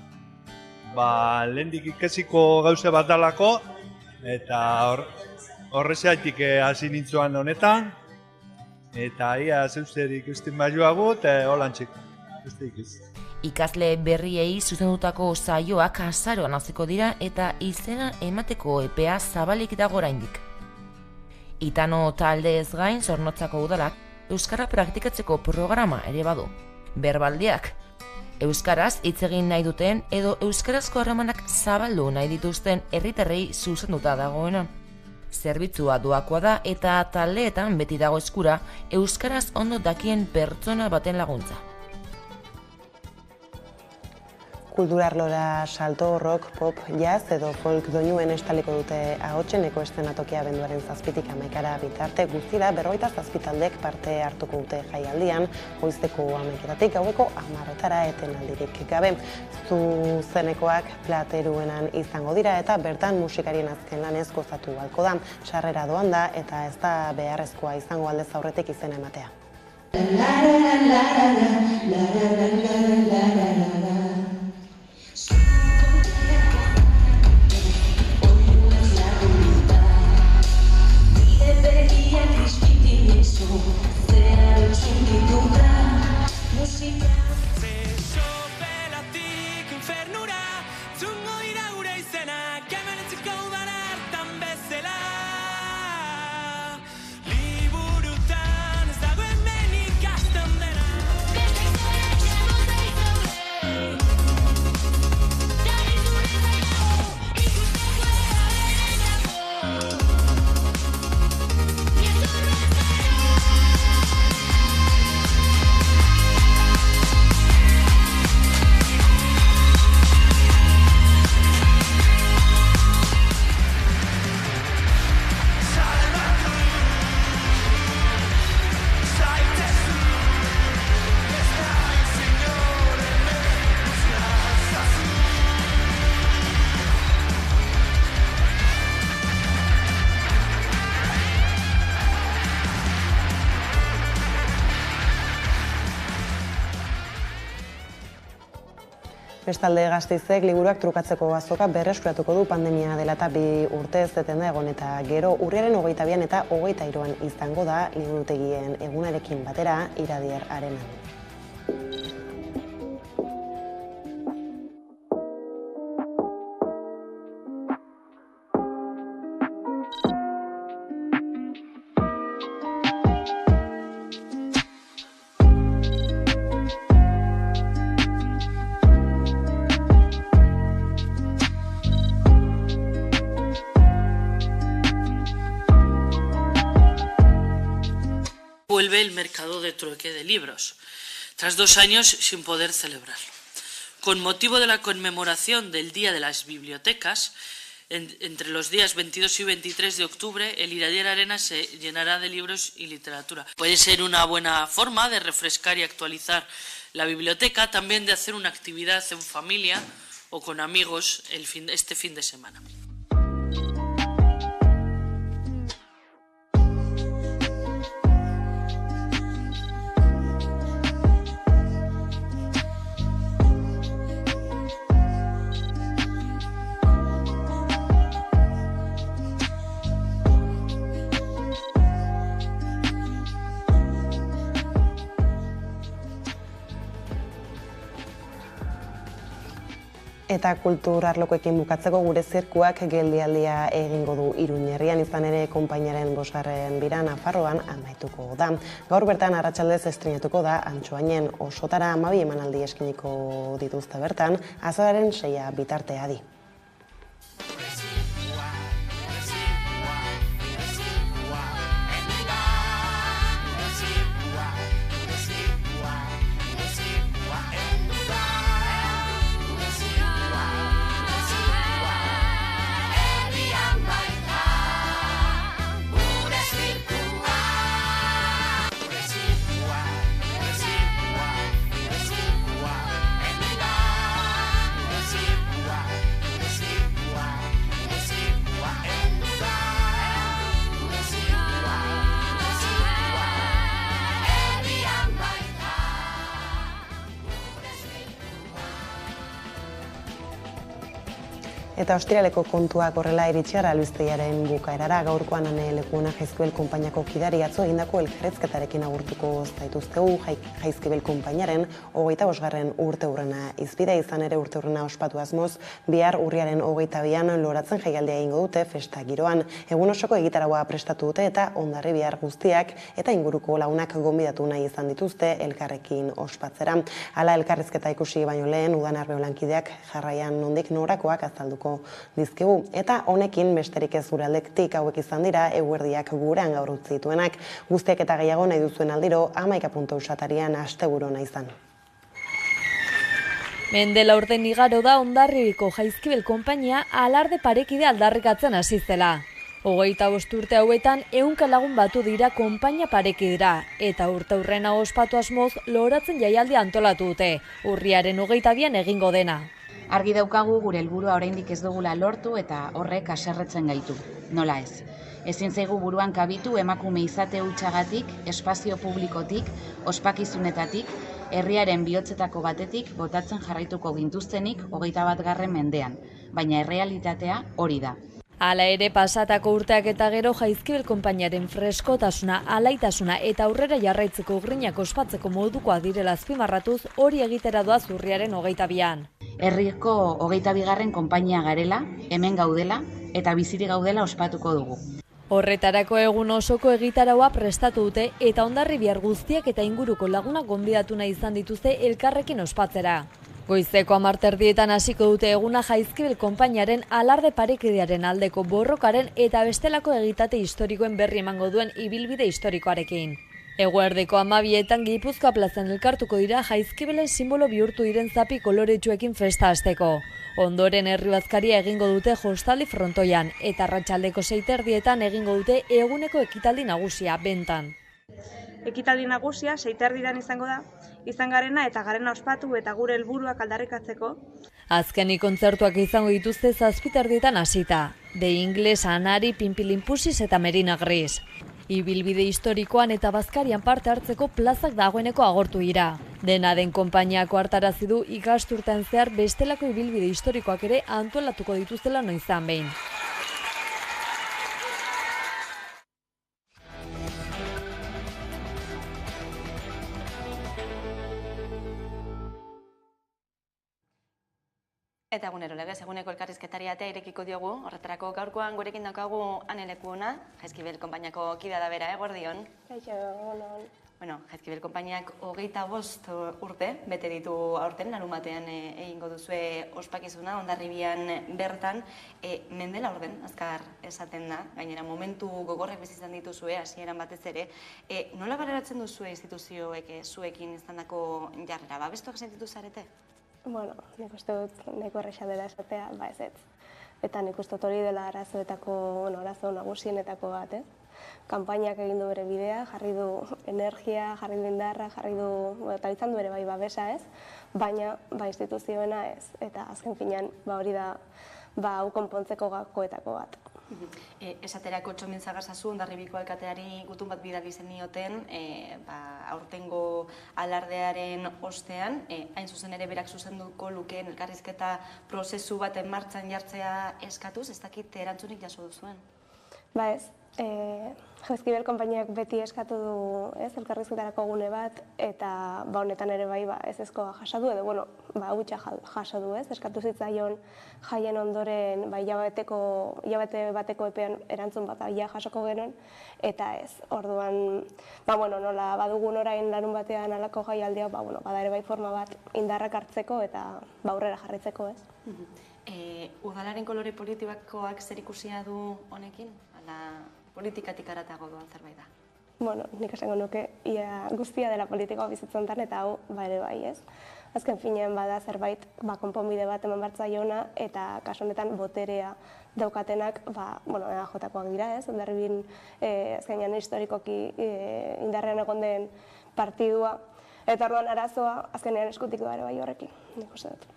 lehendik ikasiko gauze bat dalako, eta horrezaitik hasi nintzuan honetan, eta ia zeuzer ikusten baioago, eta holantxik, beste ikiz. Ikasle berriei zuzendutako saioak azaroan hasiko dira eta izena emateko epea zabalik dago oraindik. Itano taldeez gain Zornotzako udalak euskara praktikatzeko programa ere badu. Berbaldiak, euskaraz hitz egin nahi duten edo euskarazko harremanak zabaldu nahi dituzten herritarrei zuzenduta dagoena. Zerbitzua doakoa da eta taldeetan beti dago eskura euskaraz ondo dakien pertsona baten laguntza. Kulturarlora salto, rock, pop, jazz edo folk doinuen estaliko dute ahotseneko eszenatokia abenduaren 7tik 11 bitarte guztira 47 taldek parte hartuko dute jaialdian, goizeko 11 gaueko 10 etenaldirik gabe. Zuzenekoak plateruenan izango dira eta bertan musikarien azken lanez gozatu ahalko da. Sarrera doan da eta ez da beharrezkoa izango aldez aurretik izena ematea. Bestalde Gasteizek liburuak trukatzeko azoka berreskuratuko du pandemia dela eta 2 urtez etenda egon eta gero urriaren 22an eta 23an izango da liburutegien egunarekin batera Iradier Arenan. Vuelve el mercado de trueque de libros, tras 2 años sin poder celebrarlo. Con motivo de la conmemoración del Día de las Bibliotecas, entre los días 22 y 23 de octubre, el Iradier Arena se llenará de libros y literatura. Puede ser una buena forma de refrescar y actualizar la biblioteca, también de hacer una actividad en familia o con amigos este fin de semana. Eta kulturarlokoekin bukatzeko gure zirkuak geldialdia egingo du Iruñerrian, izan ere konpainiaren 5. bira Nafarroan amaituko da. Gaur bertan arratsaldez estreinatuko da Antsoainen, osotara 12 emanaldi eskiniko dituzte bertan, azaroaren 6 bitarte adi. Eta ostiraleko kontuak horrela iritsi gara albisteriaren bukaerara. Gaurkoan Ane Lekuona Jaizkibel konpainiako kidari atzo egindako elkarrizketarekin agurtuko zaituztegu. Jaizkibel konpainiaren 25. urteurrena izpide, izan ere urteurrena ospatu asmoz, bihar urriaren 22an loratzen jaialdia egingo dute festa giroan. Egun osoko egitaragoa prestatu dute eta Hondarribiar guztiak eta inguruko lagunak gonbidatu nahi izan dituzte elkarrekin ospatzera. Hala elkarrizketa ikusi baino lehen Udanarbe lankideak jarraian nondik norakoak azalduko dizkigu. Eta honekin besterik ez gure aldektik hauek izan dira eguerdiak gurean gaur utzi dituenak. Guztiak eta gehiago nahi duzuen aldiro 11 atarian asteburu ona izan. Mendela urten igaro da Hondarribiko Jaizkibel konpainia alarde parekide aldarrikatzen hasi zela. 25 urte hauetan 100 lagun batu dira konpainia parekidera eta urteurrena ospatu asmoz loratzen jaialdia antolatu dute. Urriaren 22an egingo dena. Argi daukagu gure helburua oraindik ez dugula lortu eta horrek haserretzen gaitu. Nola ez? Ezin zaigu buruan kabitu emakume izate hutsagatik, espazio publikotik, ospakizunetatik, herriaren bihotzetako batetik botatzen jarraituko gintuztenik 21. mendean, baina errealitatea hori da. Hala ere, pasatako urteak eta gero Jaizkibel konpainiaren freskotasuna, alaitasuna eta aurrera jarraitzeko grinak ospatzeko modukoa direla azpimarratuz hori egitera doaz urriaren 22an. Herriko 22. konpainia garela, hemen gaudela eta bizirik gaudela ospatuko dugu. Horretarako egun osoko egitaraua prestatu dute eta Hondarribiar guztiak eta inguruko lagunak gonbidatu nahi izan dituzte elkarrekin ospatzera. Goizeko 10:00 hasiko dute eguna Jaizkibel konpainiaren alarde parekidearen aldeko borrokaren eta bestelako egitate historikoen berri emango duen ibilbide historikoarekin. Eguerdeko 12:00 Gipuzkoa plazan elkartuko dira Jaizkibelen simbolo bihurtu diren zapi koloretsuekin festa hasteko. Ondoren herri bazkaria egingo dute jostaldi frontoian eta arratsaldeko 6:30 egingo dute eguneko ekitaldi nagusia bentan. Ekitaldi nagusia 6:30 izango da, izan garena eta garena ospatu eta gure helburuak aldarrikatzeko. Azkenik kontzertuak izango dituzte 7:30 hasita. De Ingles, Anari, Pinpilinpusis eta Merina Gris. Ibilbide historikoan eta bazkarian parte hartzeko plazak dagoeneko agortu dira. Dena den konpainiako hartarazi du ikasturtean zehar bestelako ibilbide historikoak ere antolatuko dituztela noizan behin. Eta egunero legez, eguneko elkarrizketari atea irekiko diogu, horretarako gaurkoan gurekin daukagu Ane Lekuona, Jaizkibel konpainiako kidea da bera, eguerdion. Bueno, Jaizkibel konpainiak 25 urte bete ditu aurten, larunbatean egingo duzue ospakizuna, Hondarribian bertan, mendela orden, azkar esaten da, gainera momentu gogorrek bizizan dituzue, hasieran batez ere, nola baloratzen duzue instituzioek zuekin izandako jarrera, babestuak sentitu zarete? Bueno, nik uste dut nahiko erresa dela esatea, ez. Eta nik uste dut hori dela arazo nagusienetako bat, ez? Kanpainak egin du bere bidea, jarri du energia, jarri du indarra, jarri du, eta izan du ere bai babesa, ez? Baina, instituzioena ez. Eta azken finean, hori da, hau konpontzeko gakoetako bat. Esaterako Txomin Zagasazu, Hondarribiko alkateari gutun bat bidali zenioten, aurtengo alardearen ostean, hain zuzen ere berak zuzenduko lukeen elkarrizketa prozesu baten martxan jartzea eskatuz, ez dakit erantzunik jaso duzuen? Ba ez, Jaizkibel konpainiak beti eskatu du elkarrizketarako gune bat, eta honetan ere bai ezezkoa jaso du, edo hutsa jaso du, eskatu zitzaion jaien ondoren hilabete bateko epean erantzun bat jasoko genuen, eta ez, orduan, nola badugun orain larun batean alako jaialdia, bada ere bai forma bat indarrak hartzeko eta aurrera jarritzeko, ez. Udalaren kolore politikoak zer ikusia du honekin? Politikatik aratago doan zerbait da? Bueno, nik esango nuke ia guztia dela politikoa bizitzen dan, eta hau ere bai, ez. Azken finean bada zerbait konponbide bat eman bartzaiona, eta kasu honetan boterea daukatenak, EAJkoak dira, ez. Hondarribin azkenean historikoki indarrean egon den partidua, eta orduan arazoa azkenean eskutik da ere bai horrekin, nik uste dut.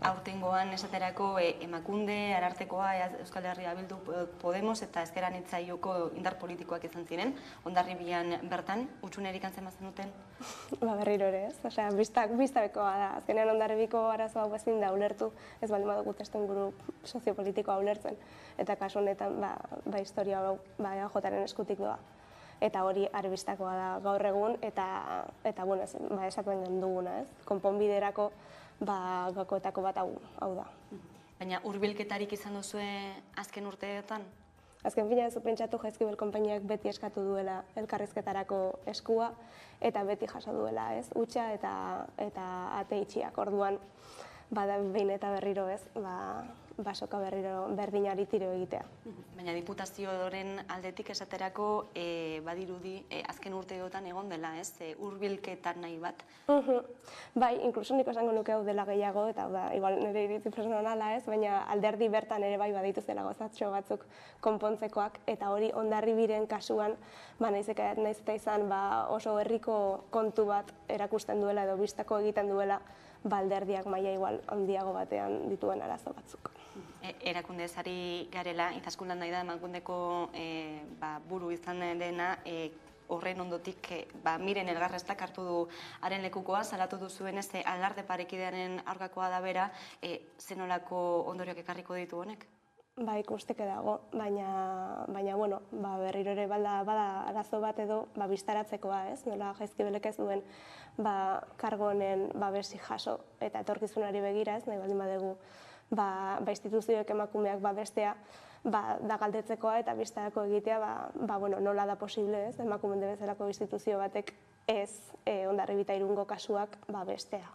Aurtengoan esaterako Emakunde, Arartekoa, Euskal Herria Bildu, Podemos eta Ezker Anitzaioko indar politikoak izan ziren, Hondarribian bertan, utxunerik antzen bazen duten? Berriro ere ez, osea, biztabekoa da. Azkenean Hondarribiko arazo hau ezin da ulertu, ez baldin badugu testuinguru soziopolitikoa ulertzen. Eta kasu honetan, historia hau EAJaren eskutik doa. Eta hori arbistakoa da gaur egun, eta esaten genduguna, ez? Konponbiderako gakoetako bat hau da. Baina hurbilketarik izan duzue azken urteetan? Azken fina ez pentsatu Jaizkibel konpainiak beti eskatu duela elkarrizketarako eskua, eta beti jaso duela, ez? Hutsa eta ate itxiak. Orduan, behin eta berriro ez, basoka berriro berdinari tiro egitea. Baina diputazioaren aldetik esaterako badirudi azken urteotan egon dela, ez? Hurbilketan nahi bat. Bai, inkluso nik esango nuke hau dela gehiago, eta igual nire iritzi personala ez, baina alderdi bertan ere bai badituzela gozatxo batzuk konpontzekoak, eta hori Hondarribiren kasuan, nahiz eta izan oso herriko kontu bat erakusten duela edo bistako egiten duela, alderdiak maila igual handiago batean dituen arazo batzuk. Erakunde ezari garela, Izaskun nahi da Emakundeko buru izan dena, horren ondotik Miren Elgarrestak hartu du haren lekukoa, salatu duzuen ez alarde parekidearen aurkakoa da bera, zenolako ondorioak ekarriko ditu honek? Ikusteke dago, baina berriro ere bada arazo bat edo biztaratzekoa, ez? Nola Jaizkibelek ez duen kargo honen babesi jaso eta etorkizunari begira, ez? Nahi baldin badegu instituzioek emakumeak babestea, da galdetzekoa eta biztarako egitea, nola da posible, ez? Emakumende bezalako instituzio batek ez Hondarribi eta Irungo kasuak babestea.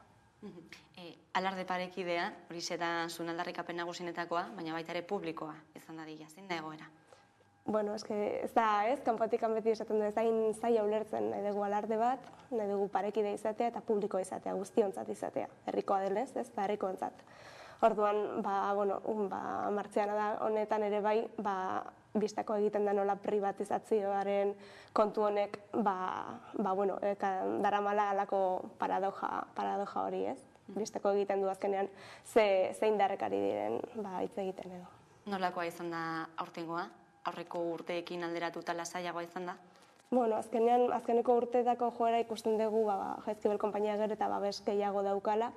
Alarde parekidea, hori da zuen aldarrikapen nagusienetakoa, baina baita ere publikoa izan dadila, zein da egoera? Ez da, kanpotikan beti esaten du, ez da zaila ulertzen, nahi dugu alarde bat, nahi dugu parekide izatea eta publikoa izatea, guztiontzat izatea, herrikoa denez, ez da herrikoentzat. Orduan, martxean da honetan ere bai, bistako egiten da nola privatizazioaren kontu honek, daramala alako paradoja hori, ez? Bistako egiten du azkenean zein darrekari diren hitz egiten edo. Nolakoa izan da aurtengoa? Aurreko urteekin alderatuta lasaiagoa izan da? Azkeneko urteetako joera ikusten dugu Jaizkibel konpainia gero eta babes gehiago daukala,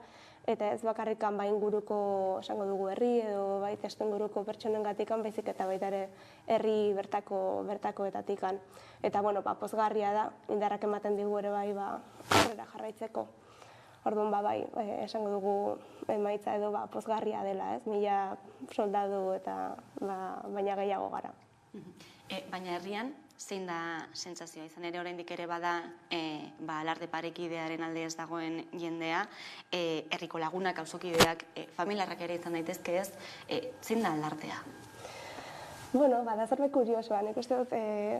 eta ez bakarrikan inguruko esango dugu herri edo testu inguruko pertsonengatikan, baizik eta baita ere herri bertakoetatikan. Eta pozgarria da, indarrak ematen digu ere aurrera jarraitzeko. Orduan esango dugu emaitza edo pozgarria dela, ez? 1000 soldadu eta baina gehiago gara. Baina herrian, zein da sentsazioa? Izan ere oraindik ere bada alarde parekidearen alde ez dagoen jendea, herriko lagunak, auzokideak, familiarrak ere izan daitezke ez, zein da alardea? Bada zerbait kuriosoa, nik uste dut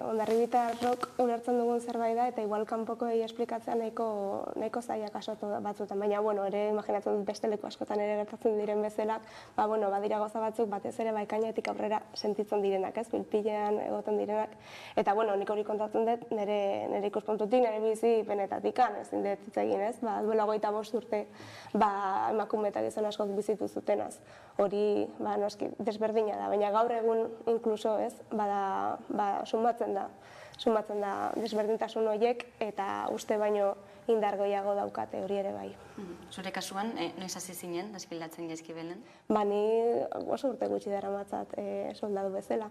Hondarribitarrok ulertzen dugun zerbait da, eta igual kanpokoei esplikatzea nahiko zailak asotu batzutan, baina ere imaginatzen dut beste leku askotan ere gertatzen diren bezalak, badira gauza batzuk batez ere baikainetik aurrera sentitzen direnak, ez, bilpilean egoten direnak, eta nik hori kontatzen dut nire ikuspuntutik, nire bizi penetatikan, ezin dut hitz egin, ez, duela 25 urte emakume eta gizon askok bizitu zutenaz, hori noski desberdina da, baina gaur egun inkluso ez, sumatzen da desberdintasun horiek eta uste baino indar gehiago daukate hori ere bai. Zure kasuan, noiz hasi zinen, desfilatzen Jaizkibelen? Ni oso urte gutxi daramatzat soldadu bezala.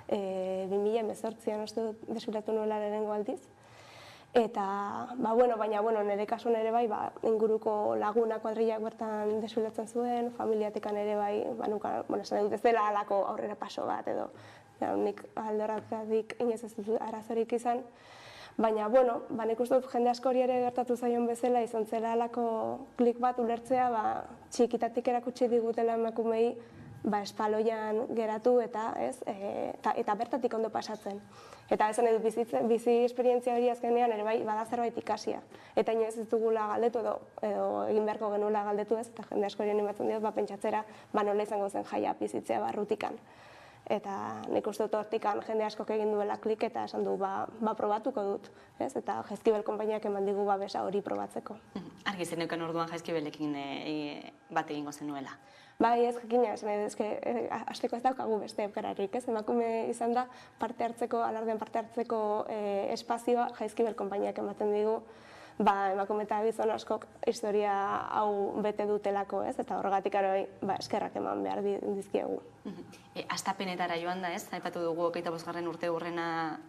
2018an uste dut desfilatu nuela lehenengo aldiz. Eta, baina nire kasuan ere bai, inguruko laguna kuadrillak bertan desfilatzen zuen, familiatekan ere bai, esan dut ez dela alako aurrera paso bat edo, nik aldorratzatik inoiz ez dut arazorik izan, baina, nik uste dut jende askori ere gertatu zaion bezala, izan zela alako klik bat ulertzea, txikitatik erakutsi digutela emakumei, espaloian geratu eta bertatik ondo pasatzen. Eta esan edo bizi esperientzia hori azkenean ere bai bada zerbait ikasia. Eta inoiz ez dugula galdetu edo egin beharko genuela galdetu ez, eta jende askori animatzen diot pentsatzera nola izango zen jaia bizitzea barrutikan. Eta nik uste dut hortikan jende askok egin duela klik eta esan du, ba probatuko dut, ez? Eta Jaizkibel konpainiak eman digu babesa hori probatzeko. Argi zeneukan orduan Jaizkibelekin bat egingo zenuela. Bai, ez jakina, hasteko ez daukagu beste aukerarik, ez? Emakume izan da alardean parte hartzeko espazioa Jaizkibel konpainiak ematen digu, emakume eta gizon askok historia hau bete dutelako, ez? Eta horregatik eskerrak eman behar dizkiegu. Astapenetara joan da, ez? Aipatu dugu 25. urte hurrena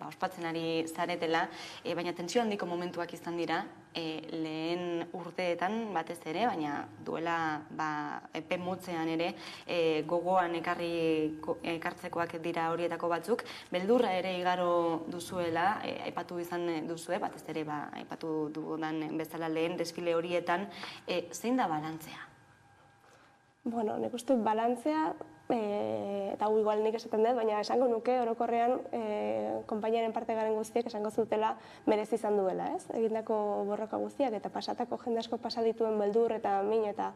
ospatzen ari zaretela, baina tentsio handiko momentuak izan dira, lehen urteetan batez ere, baina duela epe motzean ere gogoan ekartzekoak dira horietako batzuk, beldurra ere igaro duzuela, aipatu izan duzue, batez ere aipatu dudan bezala lehen desfile horietan, zein da balantzea? Bueno, nik uste balantzea, eta hau igual nik esaten dut, baina esango nuke orokorrean konpainiaren parte garen guztiek esango zutela merezi izan duela, ez? Egindako borroka guztiak eta pasatako jende asko pasa dituen beldur eta min eta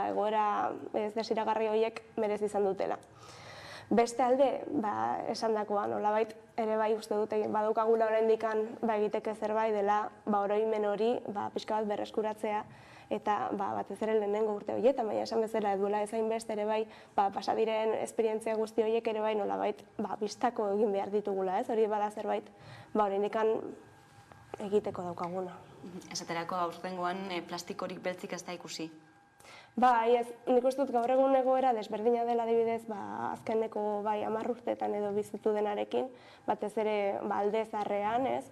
egoera ez desiragarri horiek merezi izan dutela. Beste alde, esandakoa nolabait ere bai uste dut badaukagula oraindikan egiteke zerbait dela oroimen hori pixka bat berreskuratzea eta batez ere lehenengo urte horietan, baina esan bezala duela ezain beste ere bai pasa diren esperientzia guzti horiek ere bai nolabait bistako egin behar ditugula, ez? Hori bada zerbait oraindikan egiteko daukaguna. Esaterako aurtengoan plastikorik beltzik ez da ikusi? Bai, ez, nik uste dut gaur egun egoera desberdina dela adibidez, azkeneko 10 urteetan edo bizitu denarekin, batez ere alde zaharrean, ez?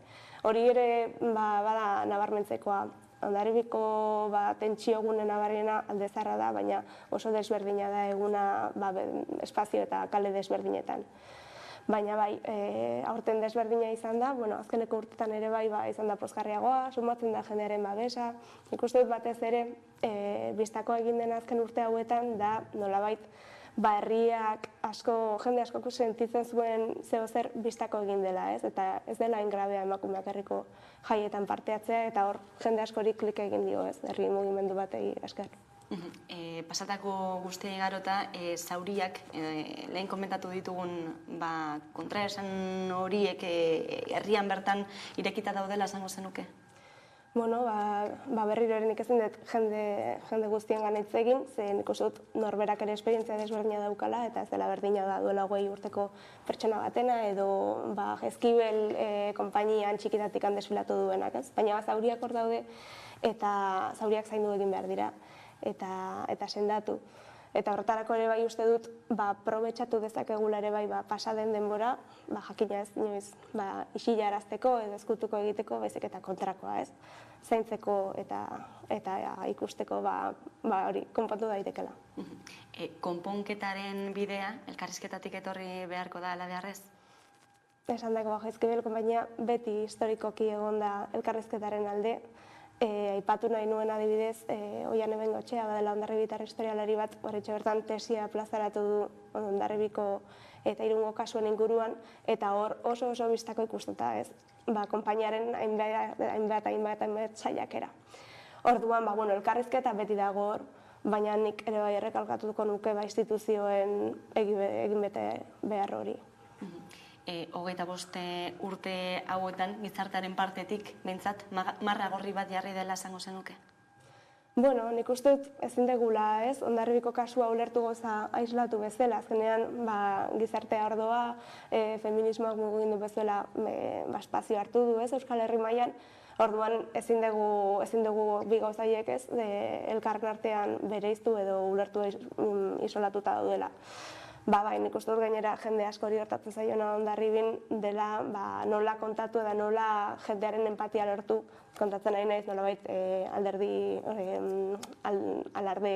Hori ere bada nabarmentzekoa. Hondarribiko tentsio gune nabarmena alde zaharra da, baina oso desberdina da eguna espazio eta kale desberdinetan. Baina bai, aurten desberdina izan da, azkeneko urtetan ere bai izan da pozgarriagoa, sumatzen da jendearen babesa. Nik uste dut batez ere, bistako egin den azken urte hauetan da nolabait herriak jende asko sentitzen zuen zeozer bistako egin dela, ez? Eta ez dela ingrabea emakumeak herriko jaietan parte hartzea eta hor jende askori klik egin dio, ez? Herri mugimendu batei esker. Pasatako guztia igarota, zauriak, lehen komentatu ditugun kontraesan horiek herrian bertan irekita daudela esango zenuke? Bueno, berriro ere nik ezin dut jende guztien ganitz egin, ze nik uste dut norberak ere esperientzia desberdina daukala, eta ez dela berdina da duela 20 urteko pertsona batena, edo Jaizkibel konpainian txikitatik desfilatu duenak, ez? Baina zauriak hor daude, eta zauriak zaindu egin behar dira, eta sendatu. Eta horretarako ere bai uste dut, probetxatu dezakegula ere bai pasa den denbora, jakina ez inoiz isilarazteko edo ezkutuko egiteko, baizik eta kontrakoa, ez? Zaintzeko eta ikusteko hori konpontu daitekela. Konponketaren bidea, elkarrizketatik etorri beharko da ala beharrez? Esan dago, Jaizkibel konpainia beti historikoki egon da elkarrizketaren alde. Aipatu nahi nuen adibidez, Oiane Bengoetxea badela hondarribitar historialari bat, horretxe bertan tesia plazaratu du Hondarribiko eta Irungo kasuen inguruan, eta hor oso bistako ikustuta, ez? Konpainiaren hainbat saiakera. Orduan, elkarrizketa beti dago hor, baina nik ere bai errekalkatuko nuke instituzioen egin bete behar hori. 25 urte hauetan gizartearen partetik, behintzat, marra gorri bat jarri dela esango zenuke? Bueno, nik uste dut ezin degula, ez? Hondarribiko kasua ulertu goza aislatu bezala, azkenean gizartea ordoa, feminismoak mugimendu bezala espazio hartu du, ez? Euskal Herri mailan, orduan ezin dugu bi gauzaiek, ez? Elkarren artean bereiztu edo ulertu isolatuta daudela. Bai, nik uste dut gainera jende askori gertatzen zaiona Hondarribin dela nola kontatu eta nola jendearen empatia lortu kontatzen nahi naiz nolabait alarde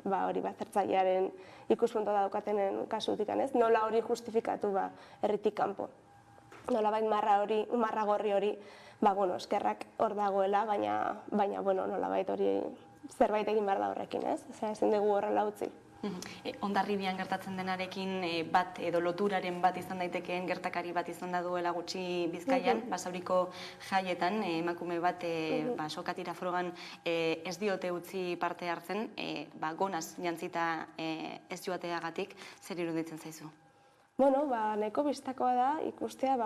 hori baztertzailearen ikuspuntua daukatenen kasutik, ez? Nola hori justifikatu herritik kanpo. Nolabait marra gorri hori, eskerrak hor dagoela, baina nolabait hori zerbait egin behar da horrekin, ez? Ezin dugu horrela utzi. Hondarribian gertatzen denarekin bat edo loturaren bat izan daitekeen gertakari bat izan da duela gutxi Bizkaian, Basauriko jaietan emakume bat sokatira frogan ez diote utzi parte hartzen, gonaz jantzita ez joateagatik, zer iruditzen zaizu? Bueno, nahiko bistakoa da ikustea,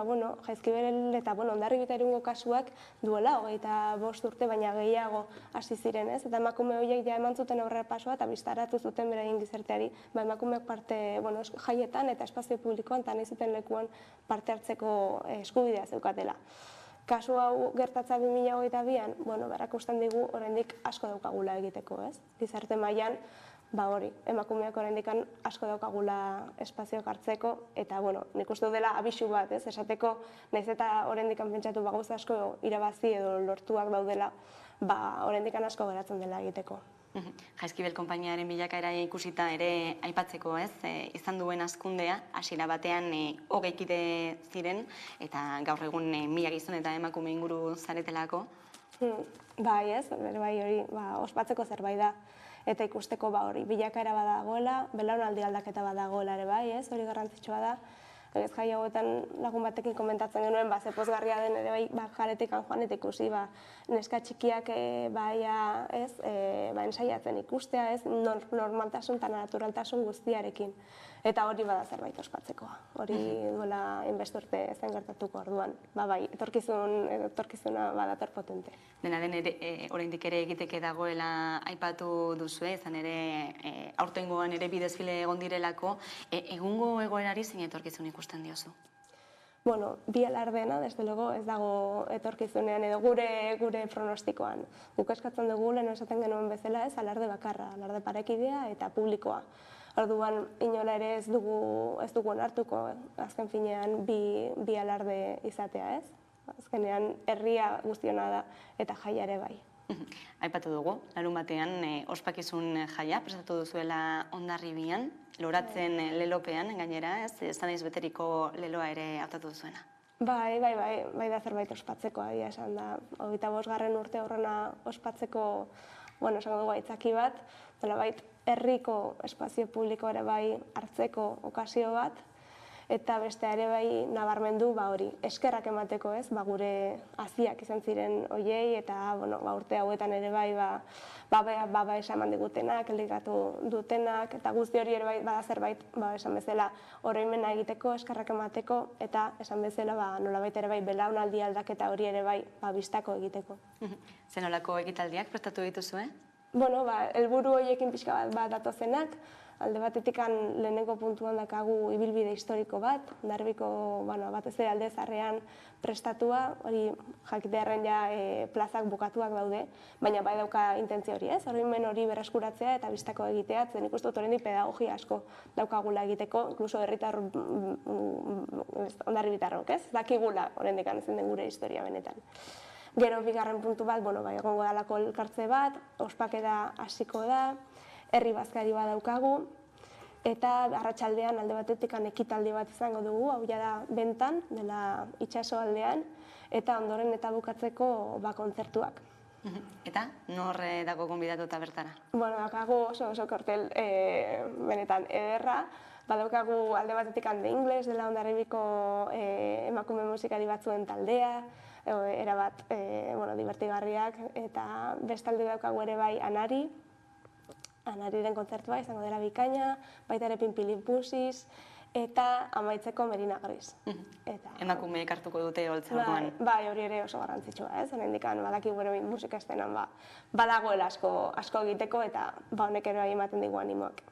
Jaizkibel eta Hondarribita Irungo kasuak duela 25 urte baina gehiago hasi ziren, ez? Eta emakume horiek ja eman zuten aurrera pasoa eta biztaratu zuten beraien gizarteari, emakumeak parte, jaietan eta espazio publikoan eta nahi zuten lekuan parte hartzeko eskubidea zeukatela. Kasu hau gertatza 2022an, erakusten digu oraindik asko daukagula egiteko, ez? Gizarte mailan emakumeak oraindik asko daukagula espazioak hartzeko, eta, nik uste dela abisu bat, ez, esateko, nahiz eta oraindik pentsatu gauza asko irabazi edo lortuak daudela, oraindik asko geratzen dela egiteko. Jaizkibel konpainiaren bilakaera ikusita ere aipatzeko, ez, izan duen hazkundea, hasiera batean 20 kide ziren, eta gaur egun 1000 gizon eta emakume inguru zaretelako. Bai, ez, hori ospatzeko zerbait da. Eta ikusteko hori bilakaera badagoela, belaunaldi aldaketa badagoela ere bai, ez, hori garrantzitsua da. Ez jai hauetan lagun batekin komentatzen genuen, ze pozgarria den ere bai, jaretik joan eta ikusi, neska txikiak ensaiatzen ikustea, ez, normaltasun eta naturaltasun guztiarekin. Eta hori bada zerbait ospatzekoa, hori duela inbesturte zen gertatuko orduan. Bai, etorkizuna badator potente. Dena den oraindik ere egiteke dagoela aipatu duzue, izan ere aurtengoan ere bi desfile egon direlako, egungo egoerari zein etorkizun ikusten diozu? Bi alardeena, desde luego, ez dago etorkizunean edo gure pronostikoan. Guk eskatzen dugu lehen esaten genuen bezala, ez alarde bakarra, alarde parekidea eta publikoa. Orduan, inola ere ez dugu onartuko, azken finean bi alarde izatea, ez? Azkenean, herria guztiona da eta jaia ere bai. Aipatu dugu, larun batean ospakizun jaia, prestatu duzuela Hondarribian, loratzen lelopean, gainera, ez? Zanaiz beteriko leloa ere hartatu duzuena. Bai da zerbait ospatzeko, adia esan da. 25. urte horrena ospatzeko, esango dugu aitzaki bat, herriko espazio publiko ere bai hartzeko okazio bat, eta beste ere bai nabarmendu eskerrak emateko, ez, gure haziak izan ziren hoiei, eta urte hauetan ere bai esan digutenak, elikatu dutenak, eta guzti hori ere bai bada zerbait esan bezala oroimena egiteko, eskerrak emateko, eta esan bezala nolabait ere bai belaunaldi aldaketa hori ere bai bistako egiteko. Zer nolako ekitaldiak prestatu dituzue? Helburu horiekin pixka bat datozenak, alde batetik lehenengo puntuan dakagu ibilbide historiko bat, Hondarribiko batez ere alde zaharrean prestatua, hori jakitearren plazak bukatuak daude, baina bai dauka intentzio hori, ez? Oroimen hori berreskuratzea eta bistako egitea, zen ikustu oraindik pedagogia asko daukagula egiteko, inkluso herritar hondarribitarrok, ez? Dakigula oraindik ezin den gure historia benetan. Gero bigarren puntu bat, egongo dalako elkartze bat, ospaketa hasiko da, herri bazkari bat daukagu, eta arratsaldean alde batetik ekitaldi bat izango dugu, hau da bentan, dela itsaso aldean, eta ondoren eta bukatzeko kontzertuak. Eta nor dago gonbidatuta bertara? Daukagu oso kartel benetan ederra, badaukagu alde batetik The Ingles, dela Hondarribiko emakume musikari batzuen taldea, erabat divertigarriak, eta bestalde daukagu ere bai Anariren kontzertua izango dela bikaina, baita ere Pinpilippusis, eta amaitzeko Merina Gris. Emakumeek hartuko dute holtzarkoan. Bai, hori ere oso garrantzitsua, ez? Hemendik badaki gure musika estenan badagoela asko egiteko, eta honek ere bai ematen digu animoak.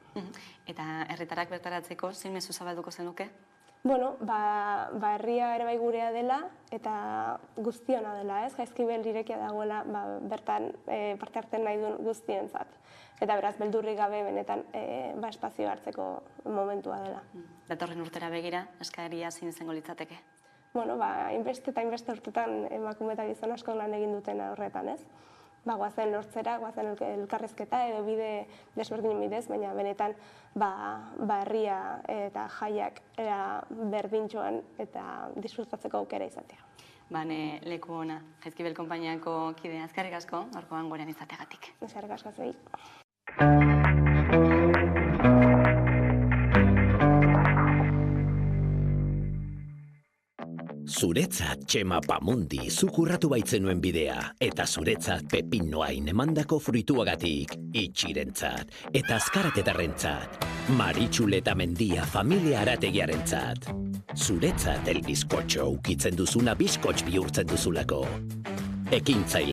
Eta herritarrak bertaratzeko zein mezu zabalduko zenuke? Herria ere bai gurea dela eta guztiona dela, ez? Jaizkibel irekia dagoela bertan parte hartzen nahi duen guztientzat. Eta beraz, beldurrik gabe benetan espazio hartzeko momentua dela. Datorren urtera begira, eskaria zein izango litzateke? Hainbeste eta hainbeste urtetan emakume eta gizon asko lan egin dutena horretan, ez? Goazen lortzera, goazen elkarrezketa edo bide desberdinen bidez, baina benetan herria eta jaiak berdintxoan eta disfrutatzeko aukera izatea. Leku ona, Jaizkibel konpainiako kidea, eskerrik asko, gaurkoan gurean izateagatik. Eskerrik asko zuei. Zuretzat Txema Pamundi zukurratu baitzenuen bidea, eta zuretzat Pepinoain emandako fruituagatik, itxirentzat eta azkaratetarrentzat. Maritxuleta Mendia familia arategiarentzat. Zuretzat el bizkotxo ukitzen duzuna bizkotx bihurtzen duzulako. Ekintzaile